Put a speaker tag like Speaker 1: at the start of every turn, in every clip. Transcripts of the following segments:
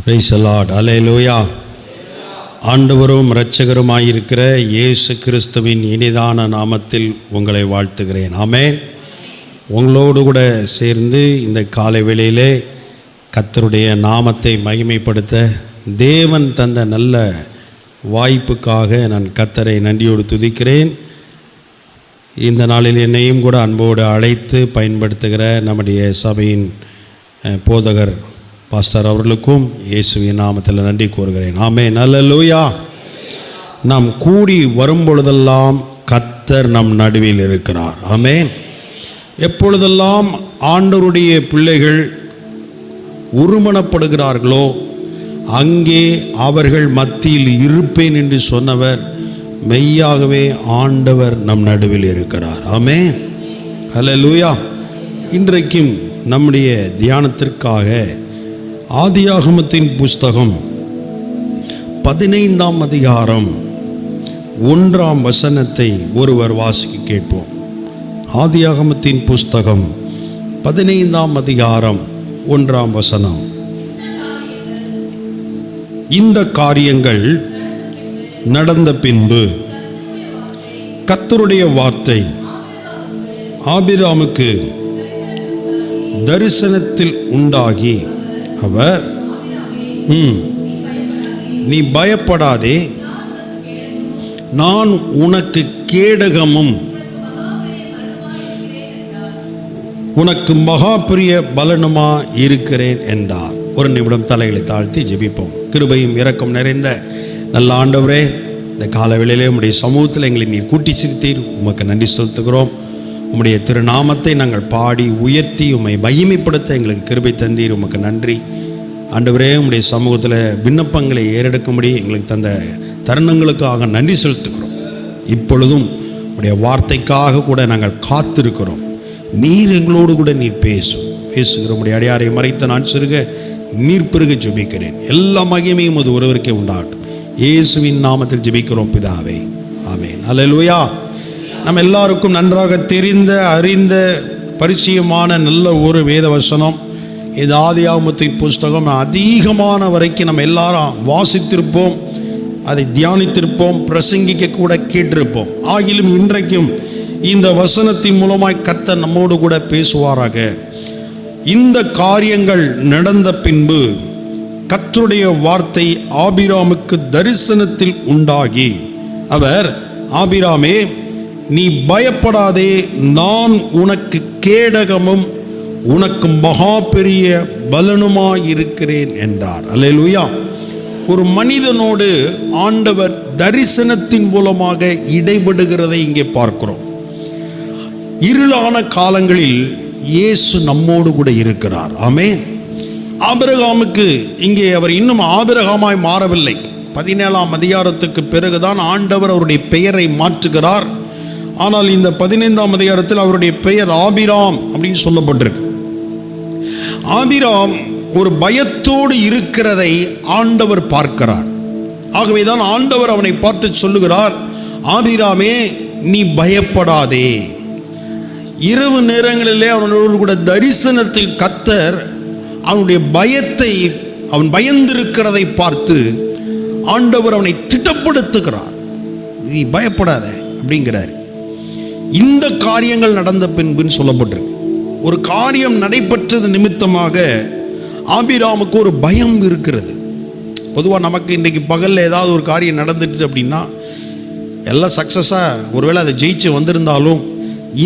Speaker 1: Praise the Lord. அல்லேலூயா. ஆண்டவரும் இரட்சகருமாயிருக்கிற இயேசு கிறிஸ்துவின் இனிதான நாமத்தில் உங்களை வாழ்த்துகிறேன். ஆமென். உங்களோடு கூட சேர்ந்து இந்த காலை வேளையிலே கர்த்தருடைய நாமத்தை மகிமைப்படுத்த தேவன் தந்த நல்ல வாய்ப்புக்காக நான் கர்த்தரை நன்றியோடு துதிக்கிறேன். இந்த நாளில் என்னையும் கூட அன்போடு அழைத்து பயன்படுத்துகிற நம்முடைய சபையின் போதகர் பாஸ்டர் அவர்களுக்கும் இயேசுவின் நாமத்தில் நன்றி கூறுகிறேன். ஆமென். அல்லேலூயா. நாம் கூடி வரும்பொழுதெல்லாம் கர்த்தர் நம் நடுவில் இருக்கிறார். ஆமென். எப்பொழுதெல்லாம் ஆண்டவருடைய பிள்ளைகள் ஒருமனப்படுகிறார்களோ அங்கே அவர்கள் மத்தியில் இருப்பேன் என்று சொன்னவர் மெய்யாகவே ஆண்டவர் நம் நடுவில் இருக்கிறார். ஆமென். அல்லேலூயா. இன்றைக்கும் நம்முடைய தியானத்திற்காக ஆதியாகமத்தின் புஸ்தகம் 15ஆம் அதிகாரம் 1ஆம் வசனத்தை ஒருவர் வாசிக்க கேட்போம். ஆதியாகமத்தின் புஸ்தகம் 15ஆம் அதிகாரம் 1ஆம் வசனம். இந்த காரியங்கள் நடந்த பின்பு கர்த்தருடைய வார்த்தை ஆபிராமுக்கு தரிசனத்தில் உண்டாகி அவர், நீ பயப்படாதே, நான் உனக்கு கேடகமும் உனக்கு மகா பெரிய பலனுமா இருக்கிறேன் என்றார். ஒரு நிமிடம் தலைகளை தாழ்த்தி ஜெபிப்போம். கிருபையும் இரக்கம் நிறைந்த நல்ல ஆண்டவரே, இந்த காலவேளையிலே உம்முடைய சமூகத்தில் எங்களை நீர் கூட்டி சிரித்தீர். உமக்கு நன்றி செலுத்துகிறோம். உம்முடைய திருநாமத்தை நாங்கள் பாடி உயர்த்தி உம்மை மகிமைப்படுத்த எங்களுக்கு கிருபை தந்தீர். உமக்கு நன்றி ஆண்டவரே. உம்முடைய சமூகத்தில் விண்ணப்பங்களை ஏறெடுக்கும்படி எங்களுக்கு தந்த தருணங்களுக்காக நன்றி செலுத்துகிறோம். இப்பொழுதும் உம்முடைய வார்த்தைக்காக கூட நாங்கள் காத்திருக்கிறோம். நீர் எங்களோடு கூட நீர் பேசுகிற உம்முடைய அடியாரை மறைத்து நான் சிறுக நீர் பெருக ஜெபிக்கிறேன். எல்லா மகிமையும் அது ஒருவருக்கே உண்டாகட்டும். இயேசுவின் நாமத்தில் ஜெபிக்கிறோம் பிதாவே. ஆமென். அல்லேலூயா. நம்ம எல்லாருக்கும் நன்றாக தெரிந்த அறிந்த பரிச்சயமான நல்ல ஒரு வேத வசனம் இது ஆதியாகமத்தின் புஸ்தகம். அதிகமான வரைக்கும் நம்ம எல்லாரும் வாசித்திருப்போம், அதை தியானித்திருப்போம், பிரசங்கிக்க கூட கேட்டிருப்போம். ஆகிலும் இன்றைக்கும் இந்த வசனத்தின் மூலமாய் கர்த்தர் நம்மோடு கூட பேசுவாராக. இந்த காரியங்கள் நடந்த பின்பு கர்த்தருடைய வார்த்தை ஆபிராமுக்கு தரிசனத்தில் உண்டாகி அவர், ஆபிராமே, நீ பயப்படாதே, நான் உனக்கு கேடகமும் உனக்கு மகா பெரிய பலனுமாயிருக்கிறேன் என்றார். அல்லேலூயா. ஒரு மனிதனோடு ஆண்டவர் தரிசனத்தின் மூலமாக இடைபடுகிறதை இங்கே பார்க்கிறோம். இருளான காலங்களில் இயேசு நம்மோடு கூட இருக்கிறார். ஆமென். ஆபிரகாமுக்கு இங்கே அவர் இன்னும் ஆபிரகாமாய் மாறவில்லை. 17ஆம் அதிகாரத்துக்கு பிறகுதான் ஆண்டவர் அவருடைய பெயரை மாற்றுகிறார். ஆனால் இந்த 15ஆம் அதிகாரத்தில் அவருடைய பெயர் ஆபிராம் அப்படின்னு சொல்லப்பட்டிருக்கு. ஆபிராம் ஒரு பயத்தோடு இருக்கிறதை ஆண்டவர் பார்க்கிறார். ஆகவேதான் ஆண்டவர் அவனை பார்த்து சொல்லுகிறார், ஆபிராமே, நீ பயப்படாதே. இரவு நேரங்களிலே அவனோடு கூட தரிசனத்தில் கர்த்தர் அவனுடைய பயத்தை, அவன் பயந்திருக்கிறதை பார்த்து ஆண்டவர் அவனை திட்டப்படுத்துகிறார். நீ பயப்படாத அப்படிங்கிறார். இந்த காரியங்கள் நடந்த பின்புன்னு சொல்லப்பட்டிருக்கு. ஒரு காரியம் நடைபெற்றது நிமித்தமாக ஆபிராமுக்கு ஒரு பயம் இருக்கிறது. பொதுவாக நமக்கு இன்றைக்கு பகலில் ஏதாவது ஒரு காரியம் நடந்துட்டு அப்படின்னா எல்லாம் சக்ஸஸாக ஒருவேளை அதை ஜெயிச்சு வந்திருந்தாலும்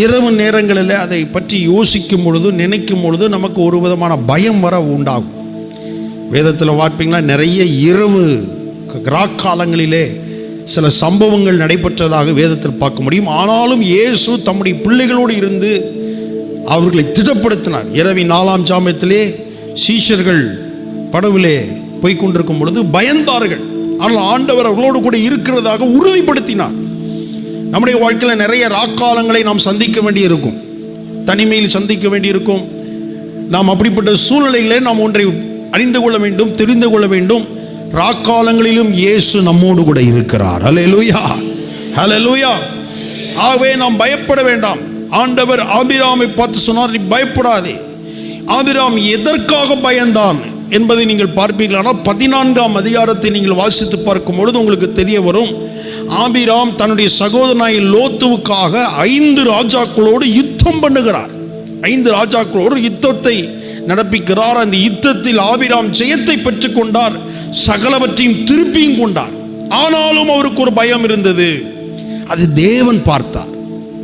Speaker 1: இரவு நேரங்களில் அதை பற்றி யோசிக்கும் பொழுது, நினைக்கும் பொழுது நமக்கு ஒரு விதமான பயம் வர உண்டாகும். வேதத்தில் பார்ப்பீங்களா, நிறைய இரவு ராக்காலங்களிலே சில சம்பவங்கள் நடைபெற்றதாக வேதத்தில் பார்க்க முடியும். ஆனாலும் இயேசு தம்முடைய பிள்ளைகளோடு இருந்து அவர்களை திடப்படுத்தினார். இரவின் 4ஆம் ஜாமத்திலே சீஷர்கள் படவிலே போய்கொண்டிருக்கும் பொழுது பயந்தார்கள். ஆனால் ஆண்டவர் அவர்களோடு கூட இருக்கிறதாக உறுதிப்படுத்தினார். நம்முடைய வாழ்க்கையில் நிறைய ராக்காலங்களை நாம் சந்திக்க வேண்டியிருக்கும், தனிமையில் சந்திக்க வேண்டியிருக்கும். நாம் அப்படிப்பட்ட சூழ்நிலையிலே நாம் ஒன்றை அறிந்து கொள்ள வேண்டும், தெரிந்து கொள்ள வேண்டும். ராக்காலங்களிலும் இயேசு நம்மோடு கூட இருக்கிறார். அல்லேலூயா, அல்லேலூயா. ஆகவே நாம் பயப்பட வேண்டாம். ஆண்டவர் ஆபிராமை பார்த்து சொன்னார், நீ பயப்படாதே. ஆபிராம் எதற்காக பயந்தான்? என்பதை நீங்கள் பார்ப்பீர்கள். ஆனால் 14ஆம் அதிகாரத்தை நீங்கள் வாசித்து பார்க்கும் பொழுது உங்களுக்கு தெரிய வரும், ஆபிராம் தன்னுடைய சகோதரனாய் லோத்துவுக்காக 5 ராஜாக்களோடு யுத்தம் பண்ணுகிறார். 5 ராஜாக்களோடு யுத்தத்தை நடப்பிக்கிறார். அந்த யுத்தத்தில் ஆபிராம் ஜெயத்தை பெற்றுக் கொண்டார், சகலவற்றையும் திருப்பியும் கொண்டார். ஆனாலும் அவருக்கு ஒரு பயம் இருந்தது, அது தேவன் பார்த்தார்.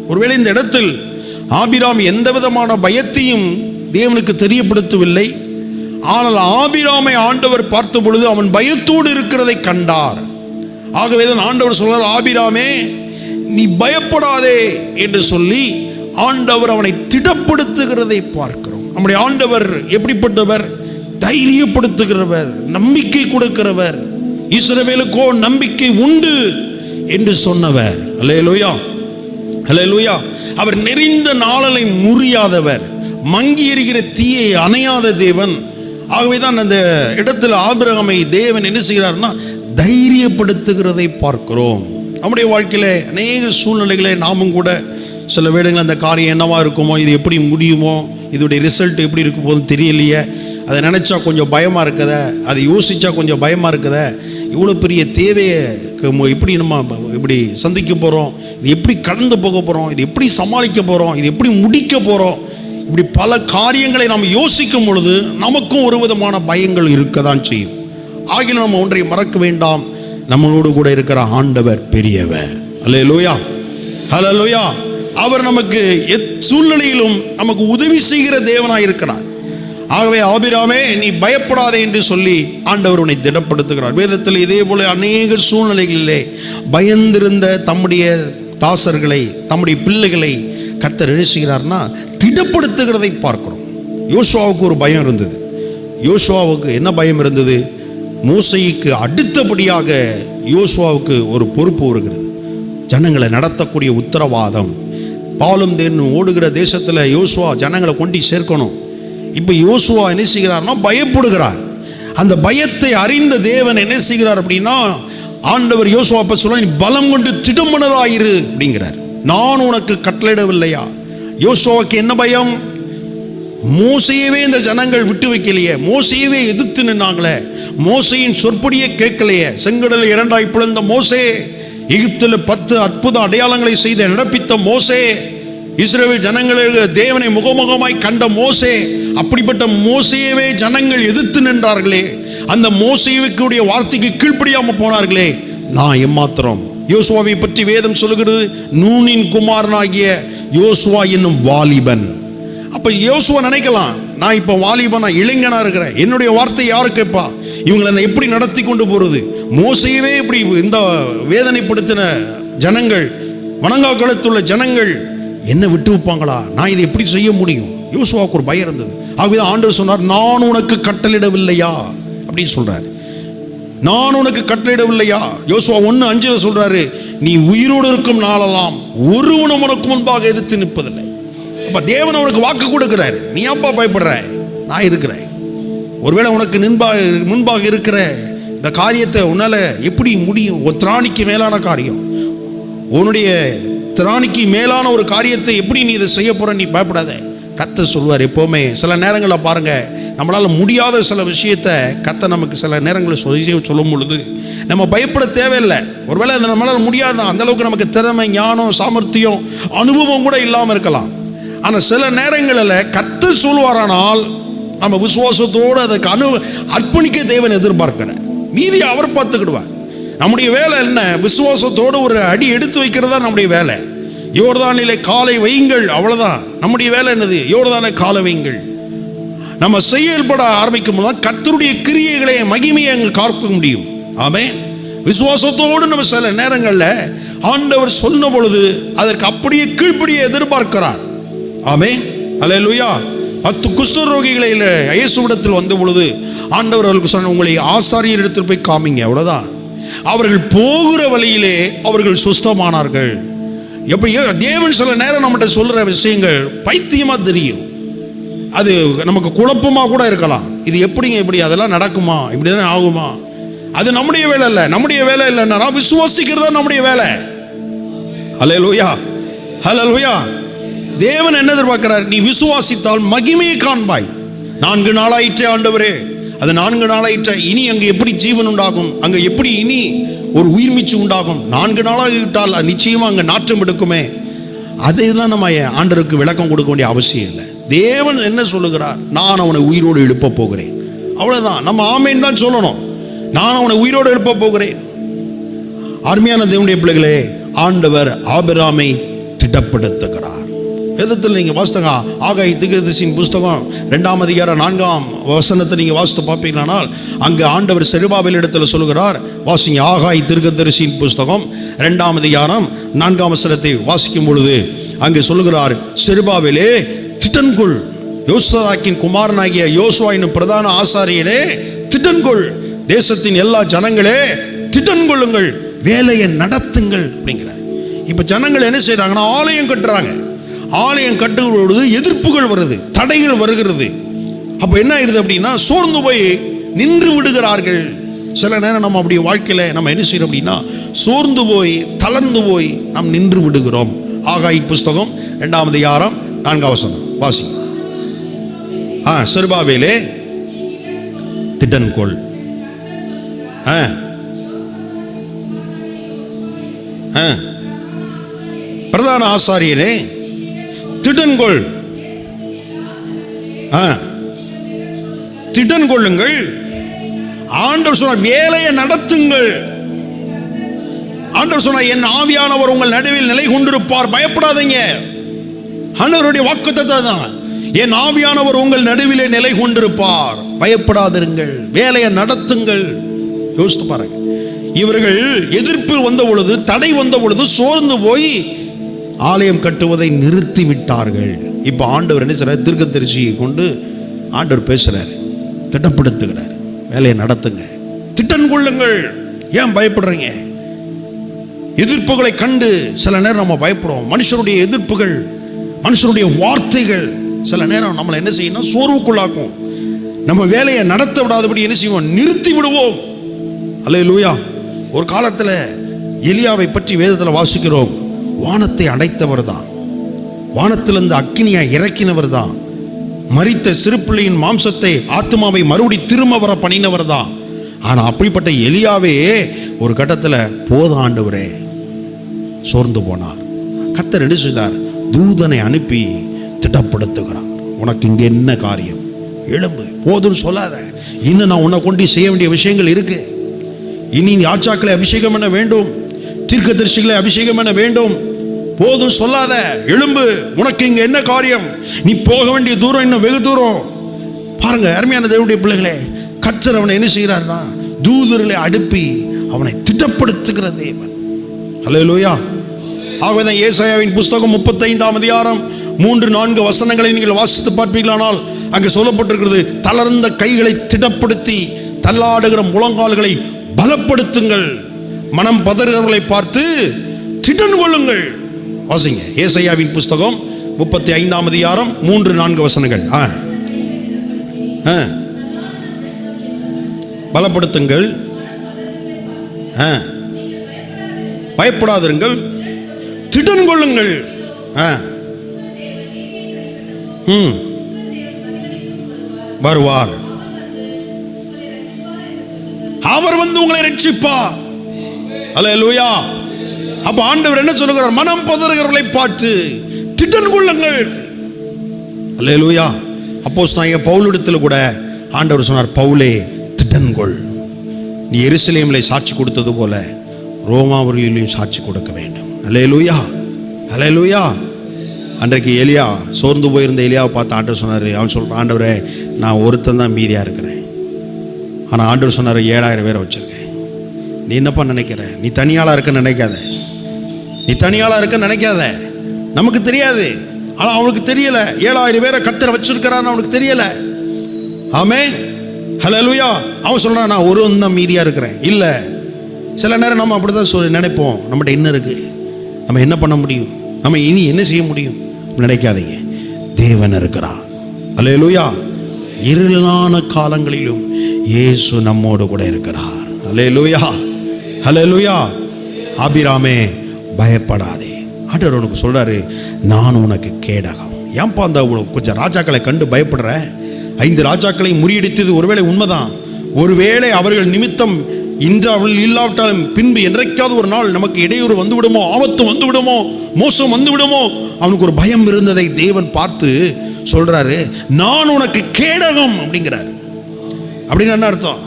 Speaker 1: ஒருவேளை இந்த இடத்தில் ஆபிராம் எந்த விதமான பயத்தையும் தேவனுக்கு தெரியப்படுத்தவில்லை. ஆனால் ஆபிராமை ஆண்டவர் பார்த்த பொழுது அவன் பயத்தோடு இருக்கிறதை கண்டார். ஆகவே தான் ஆண்டவர் சொல்றார், ஆபிராமே நீ பயப்படாதே என்று சொல்லி ஆண்டவர் அவனை திடப்படுத்துகிறதை பார்க்கிறோம். நம்முடைய ஆண்டவர் எப்படிப்பட்டவர்? தைரியப்படுத்துகிறவர், நம்பிக்கை கொடுக்கிறவர். இஸ்ரவேலுக்கோ நம்பிக்கை உண்டு என்று சொன்னவர். அல்லேலூயா, அல்லேலூயா. அவர் நெறிந்த நாளலை முறியாதவர், மங்கி எரிகிற தீயை அணையாத தேவன். ஆகவேதான் அந்த இடத்துல ஆபிரகாமை தேவன் என்ன செய்கிறார்னா தைரியப்படுத்துகிறதை பார்க்கிறோம். நம்முடைய வாழ்க்கையில அநேக சூழ்நிலைகளை நாமும் கூட சில வேளைகளில் அந்த காரியம் என்னவா இருக்குமோ, இது எப்படி முடியுமோ, இதோடைய ரிசல்ட் எப்படி இருக்கும் போது தெரியலையே, அதை நினச்சா கொஞ்சம் பயமாக இருக்குத, அதை யோசித்தா கொஞ்சம் பயமாக இருக்குத, இவ்வளோ பெரிய தேவையை எப்படி நம்ம இப்படி சந்திக்க போகிறோம், இது எப்படி கடந்து போக போகிறோம், இது எப்படி சமாளிக்க போகிறோம், இது எப்படி முடிக்க போகிறோம், இப்படி பல காரியங்களை நாம் யோசிக்கும் பொழுது நமக்கும் ஒரு விதமான பயங்கள் இருக்க தான் செய்யும். ஆகிய நம்ம ஒன்றை மறக்க வேண்டாம், நம்மளோடு கூட இருக்கிற ஆண்டவர் பெரியவர். அல்லேலூயா, ஹல்லேலூயா. அவர் நமக்கு சூழ்நிலையிலும் நமக்கு உதவி செய்கிற தேவனாய் இருக்கிறார். ஆகவே ஆபிராமே நீ பயப்படாதே என்று சொல்லி ஆண்டவர் உன்னை திடப்படுத்துகிறார். வேதத்தில் இதே போல அநேக சூழ்நிலைகளிலே பயந்திருந்த தம்முடைய தாசர்களை, தம்முடைய பிள்ளைகளை கர்த்தர் என்ன செய்கிறார்னா திடப்படுத்துகிறதை பார்க்கிறோம். யோசுவாவுக்கு ஒரு பயம் இருந்தது. யோசுவாவுக்கு என்ன பயம் இருந்தது? மோசேக்கு அடுத்தபடியாக யோசுவாவுக்கு ஒரு பொறுப்பு வருகிறது, ஜனங்களை நடத்தக்கூடிய உத்தரவாதம். பாலும் தேனும் ஓடுகிற தேசத்தில் யோசுவா ஜனங்களை கொண்டு சேர்க்கணும். இப்போ யோசுவா என்ன செய்கிறார்னா பயப்படுகிறார். அந்த பயத்தை அறிந்த தேவன் என்ன செய்கிறார் அப்படின்னா, ஆண்டவர் யோசுவா அப்ப சொல்ல, நீ பலம் கொண்டு திடமனதாயிரு அப்படிங்கிறார். நான் உனக்கு கட்டளையிடவில்லையா? யோசுவாவுக்கு என்ன பயம்? மோசையவே இந்த ஜனங்கள் விட்டு வைக்கலையே, மோசையவே எதிர்த்து நின்னாங்களே, மோசையின் சொற்படியே கேட்கலையே, செங்கடலை 2ஆய் பிளந்த மோசே, எகிப்தில் 10 அற்புத அடையாளங்களை செய்த நடப்பித்த மோசே, இஸ்ரவேல் ஜனங்களுக்கு தேவனை முகமுகமாய் கண்ட மோசே, அப்படிப்பட்ட மோசையவே ஜனங்கள் எதிர்த்து நின்றார்களே, அந்த மோசேவுக்குடைய வார்த்தைக்கு கீழ்ப்படியாம போனார்களே, நான் எம்மாத்திரம்? யோசுவாவை பற்றி வேதம் சொல்லுகிறது, நூனின் குமாரனாகிய யோசுவா என்னும் வாலிபன். அப்ப யோசுவா நினைக்கலாம், நான் இப்ப வாலிபனா இளைஞனா இருக்கிறேன், என்னுடைய வார்த்தை யாரு கேட்பா? இவங்களை எப்படி நடத்தி கொண்டு போறது? மோசையவே இப்படி இந்த வேதனைப்படுத்தின ஜனங்கள், வணங்கா காலத்துள்ள ஜனங்கள் என்ன விட்டு வைப்பாங்களா? நான் இதை எப்படி செய்ய முடியும்? யோசுவாவுக்கு ஒரு பயம் இருந்தது. ஆகவே ஆண்டவர் சொன்னார், நான் உனக்கு கட்டளையிடவில்லையா அப்படின்னு சொல்றாரு. நான் உனக்கு கட்டளையிடவில்லையா? யோசுவா 1:5 சொல்றாரு, நீ உயிரோடு இருக்கும் நாளெல்லாம் ஒருவனும் உனக்கு முன்பாக எதிர்த்து நிற்பதில்லை. அப்ப தேவன் உனக்கு வாக்கு கொடுக்கிறார், நீ அப்பா பயப்படுற, நான் இருக்கிறேன். ஒருவேளை உனக்கு முன்பாக இருக்கிற இந்த காரியத்தை உன்னால எப்படி முடியும்? ஒரு திராணிக்கு மேலான காரியம், உன்னுடைய திராணிக்கு மேலான ஒரு காரியத்தை எப்படி நீ இதை செய்ய போற? நீ பயப்படாத. கர்த்தர் சொல்வார் எப்போவுமே. சில நேரங்களில் பாருங்க, நம்மளால முடியாத சில விஷயத்தை கர்த்தர் நமக்கு சில நேரங்களில் சொல்லும் பொழுது நம்ம பயப்பட தேவையில்லை. ஒருவேளை அது நம்மளால முடியாது, அந்த அளவுக்கு நமக்கு திறமை, ஞானம், சாமர்த்தியம், அனுபவம் கூட இல்லாமல் இருக்கலாம். ஆனால் சில நேரங்களில் கர்த்தர் சொல்வாரானால் நம்ம விசுவாசத்தோடு அதுக்கு அர்ப்பணிக்க தேவன் எதிர்பார்க்கிறேன். மீதி அவர் பார்த்துக்கிடுவார். நம்முடைய வேலை என்ன? விசுவாசத்தோடு ஒரு அடி எடுத்து வைக்கிறதா நம்முடைய வேலை. யோர்தானிலே காலை வையுங்கள், அவ்வளவுதான். நம்முடைய வேலை என்னது? யோர்தானை காலை வையுங்கள். நம்ம செயல்பட ஆரம்பிக்கும் போது கர்த்தருடைய கிரியைகளை, மகிமையை அங்கே பார்க்க முடியும். ஆமென். விசுவாசத்தோடு நம்ம சில நேரங்களில் ஆண்டவர் சொன்ன பொழுது அதற்கு அப்படியே கீழ்ப்படியே எதிர்பார்க்கிறார். ஆமென், அல்லேலூயா. 10 குஷ்டரோகிகளை இயேசுவிடத்தில் வந்த பொழுது ஆண்டவர் அவர்களுக்கு சொன்ன, உங்களை ஆசாரியர் இடத்தில் போய் காமிங்க, அவ்வளவுதான். அவர்கள் போகிற வழியிலே அவர்கள் சுஸ்தமானார்கள். எப்படி தேவன் சில நேரம் நம்மகிட்ட சொல்ற விஷயங்கள் பைத்தியமா தெரியும், அது நமக்கு குழப்பமா கூட இருக்கலாம். இது எப்படிங்க இப்படி அதெல்லாம் நடக்குமா, இப்படிதான் ஆகுமா? அது நம்முடைய வேலை இல்லை. நம்முடைய வேலை இல்லைன்னா விசுவாசிக்கிறதா நம்முடைய வேலை. ஹல்லேலூயா, ஹல்லேலூயா. தேவன் என்ன எதிர்பார்க்கிறார்? நீ விசுவாசித்தால் மகிமையை காண்பாய். 4 நாளாயிற்றே ஆண்டவரே, அது 4 நாளாயிற்ற, இனி அங்கே எப்படி ஜீவன் உண்டாகும், அங்கே எப்படி இனி ஒரு உயிர் மீச்சு உண்டாகும், 4 நாளாகிவிட்டால் அது நிச்சயமாக அங்கே நாற்றம் எடுக்குமே. அதையெல்லாம் நம்ம ஆண்டவருக்கு விளக்கம் கொடுக்க வேண்டிய அவசியம் இல்லை. தேவன் என்ன சொல்லுகிறார், நான் அவனை உயிரோடு எழுப்ப போகிறேன், அவ்வளோதான். நம்ம ஆமேன் தான் சொல்லணும். நான் அவனை உயிரோடு எழுப்ப போகிறேன். அருமையான தேவனுடைய பிள்ளைகளே, ஆண்டவர் ஆபிரகாமை திடப்படுத்துகிறார். வேதத்தில் நீங்கள் வாசித்தங்க, ஆகாய் தீர்க்கதரிசியின் புஸ்தகம் 2ஆம் அதிகாரம் 4ஆம் வசனத்தை நீங்கள் வாசித்து பார்ப்பீங்களானால் அங்கே ஆண்டவர் செருபாபேல் இடத்துல சொல்லுகிறார். வாசிங்க, ஆகாய் தீர்க்கதரிசியின் புஸ்தகம் 2ஆம் அதிகாரம் 4ஆம் வசனத்தை வாசிக்கும் பொழுது அங்கே சொல்லுகிறார், செருபாபேலே திட்டன்கொள், யோசதாக்கின் குமாரனாகிய யோசுவா என்னும் பிரதான ஆசாரியனே திட்டன்கொள், தேசத்தின் எல்லா ஜனங்களே திட்டன்கொள்ளுங்கள், வேலையை நடத்துங்கள் அப்படிங்கிறார். இப்போ ஜனங்கள் என்ன செய்கிறாங்கன்னா, ஆலயம் கட்டுறாங்க. ஆலயம் கட்டுகிற பொழுது எதிர்ப்புகள் வருது, தடைகள் வருகிறது. அப்போ என்ன ஆயிடுது அப்படின்னா, சோர்ந்து போய் நின்று விடுகிறார்கள். சில நேரம் நம்ம அப்படி வாழ்க்கையில் நம்ம என்ன செய்யறோம் அப்படின்னா, சோர்ந்து போய் தளர்ந்து போய் நாம் நின்று விடுகிறோம். ஆகாய் புஸ்தகம் 2ஆம் அதிகாரம் 4ஆம் வசனம் வாசி. செருபாபேலே திட்டன்கொள், பிரதான ஆசாரியனே திட்டன்கொள், திட்டன்கொள்ளுங்கள். ஆண்டவர் சொன்னார், வேலையை நடத்துங்கள். ஆண்டவர் சொன்னார், என் ஆவியானவர் உங்கள் நடுவில் நிலை கொண்டிருப்பார், பயப்படாதீங்க. ஆண்டவருடைய வாக்குத்தத்தம் தான், என் ஆவியானவர் உங்கள் நடுவிலே நிலை கொண்டிருப்பார், பயப்படாதிருங்கள், வேலையை நடத்துங்கள். யோசித்து பாருங்க, இவர்கள் எதிர்ப்பு வந்த பொழுது, தடை வந்த பொழுது சோர்ந்து போய் ஆலயம் கட்டுவதை நிறுத்தி விட்டார்கள். இப்போ ஆண்டவர் என்ன செய்றார், தீர்க்கதரிசியை கொண்டு ஆண்டவர் பேசுறார், திட்டப்படுத்துகிறார், வேலையை நடத்துங்க, திட்டம் கொள்ளுங்கள். ஏன் பயப்படுறீங்க? எதிர்ப்புகளை கண்டு சில நேரம் நம்ம பயப்படுவோம். மனுஷனுடைய எதிர்ப்புகள், மனுஷனுடைய வார்த்தைகள் சில நேரம் நம்மளை என்ன செய்யணும், சோர்வுக்குள்ளாக்கும். நம்ம வேலையை நடத்த விடாதபடி என்ன செய்வோம், நிறுத்தி விடுவோம். அல்லேலூயா. ஒரு காலத்தில் எலியாவை பற்றி வேதத்தில் வாசிக்கிறோம். வானத்தை அடைத்தவர் தான், வானத்திலிருந்து அக்கினியை இறக்கினவர் தான், மரித்த சிறுபிள்ளையின் மாம்சத்தை ஆத்மாவை மறுபடி திரும்ப வர பண்ணினவர் தான். ஆனால் அப்படிப்பட்ட எலியாவே ஒரு கட்டத்தில் போத ஆண்டவரே சோர்ந்து போனார். கர்த்தர் என்ன செய்தார், தூதனை அனுப்பி திட்டப்படுத்துகிறார். உனக்கு இங்கே என்ன காரியம், எழும்பு, போதுன்னு சொல்லாத, இன்னும் நான் உன்னை கொண்டு செய்ய வேண்டிய விஷயங்கள் இருக்கு. இனி ஆச்சாக்களை அபிஷேகம் பண்ண வேண்டும், தீர்க்கதரிசிகளை அபிஷேகம் பண்ண வேண்டும், போதும் சொல்லாத, எழும்பு, உனக்கு இங்க என்ன காரியம், நீ போக வேண்டிய தூரம் இன்னும் வெகு தூரம். பாருங்க அருமையான தேவனுடைய பிள்ளைகளே, கர்த்தர் அவனை என்ன செய்கிறார்னா, தூதர்களை அனுப்பி அவனை திட்டப்படுத்துகிற தேவன். அல்லேலூயா. ஆகவேதான் ஏசாயாவின் புஸ்தகம் 35ஆம் அதிகாரம் 3-4 வசனங்களை நீங்கள் வாசித்து பார்ப்பீர்களானால் அங்கே சொல்லப்பட்டிருக்கிறது, தளர்ந்த கைகளை திடப்படுத்தி தள்ளாடுகிற முழங்கால்களை பலப்படுத்துங்கள், மனம் பதறுகிறவர்களை பார்த்து திடன் கொள்ளுங்கள். வாசிங்க, ஏசாயாவின் புஸ்தகம் 35ஆம் அதிகாரம் 3-4 வசனங்கள். பலப்படுத்துங்கள், பயப்படாதிருங்கள், திடன் கொள்ளுங்கள். வருவார், அவர் வந்து உங்களை ரட்சிப்பார். அல்லேலூயா. அப்ப ஆண்டவர் என்ன சொல்லுகிறார், மனம் பதறுகிறவர்களை பார்த்து திடன் கொள்ளுங்கள். அல்லேலூயா. அப்போஸ்தலனாகிய பவுலிடத்தில் கூட ஆண்டவர் சொன்னார், பவுலே திடன்கொள், நீ எருசலேமிலே சாட்சி கொடுத்தது போல ரோமாபுரியிலும் சாட்சி கொடுக்க வேண்டும். அல்லேலூயா, அல்லேலூயா. அன்றைக்கு எலியா சோர்ந்து போயிருந்த எலியாவை பார்த்து ஆண்டவர் சொன்னார், அவன் சொல்கிறான், ஆண்டவரே நான் ஒருத்தன் தான் மீதியாக இருக்கிறேன், ஆனால் ஆண்டவர் சொன்னார் 7000 பேரை வச்சிருக்கேன். நீ என்னப்பா நினைக்கிற, நீ தனியாளாக இருக்க நினைக்காத, நீ தனியாளாக இருக்க நினைக்காத. நமக்கு தெரியாது, ஆனால் அவனுக்கு தெரியல 7000 பேரை கர்த்தர் வச்சிருக்கிறான்னு அவனுக்கு தெரியல. ஆமென், ஹல்லேலூயா. அவன் சொல்கிறான், நான் ஒருவன் தான் மீதியாக இருக்கிறேன். இல்லை, சில நேரம் நம்ம அப்படி தான் நினைப்போம், நம்மகிட்ட என்ன இருக்குது, நம்ம என்ன பண்ண முடியும், நம்ம இனி என்ன செய்ய முடியும் நினைக்காதீங்க. தேவன் இருக்கிறார். அல்லேலூயா. இருளான காலங்களிலும் இயேசு நம்மோடு கூட இருக்கிறார். அல்லேலூயா, அல்லேலூயா. ஆபிராமே பயப்படாதே, ஆண்டவர் உனக்கு சொல்றாரு, நான் உனக்கு கேடகம். ஏன்பா அந்த கொஞ்சம் ராஜாக்களை கண்டு பயப்படுற, 5 ராஜாக்களை முறியடித்தது ஒருவேளை உண்மைதான். ஒருவேளை அவர்கள் நிமித்தம் இன்று அவள் இல்லாவிட்டாலும் பின்பு என்றைக்காவது ஒரு நாள் நமக்கு இடையூறு வந்து விடுமோ, ஆபத்து வந்து விடுமோ, மோசம் வந்து விடுமோ, அவனுக்கு ஒரு பயம் இருந்ததை தேவன் பார்த்து சொல்றாரு, நான் உனக்கு கேடகம் அப்படிங்கிறார். அப்படின்னு என்ன அர்த்தம்?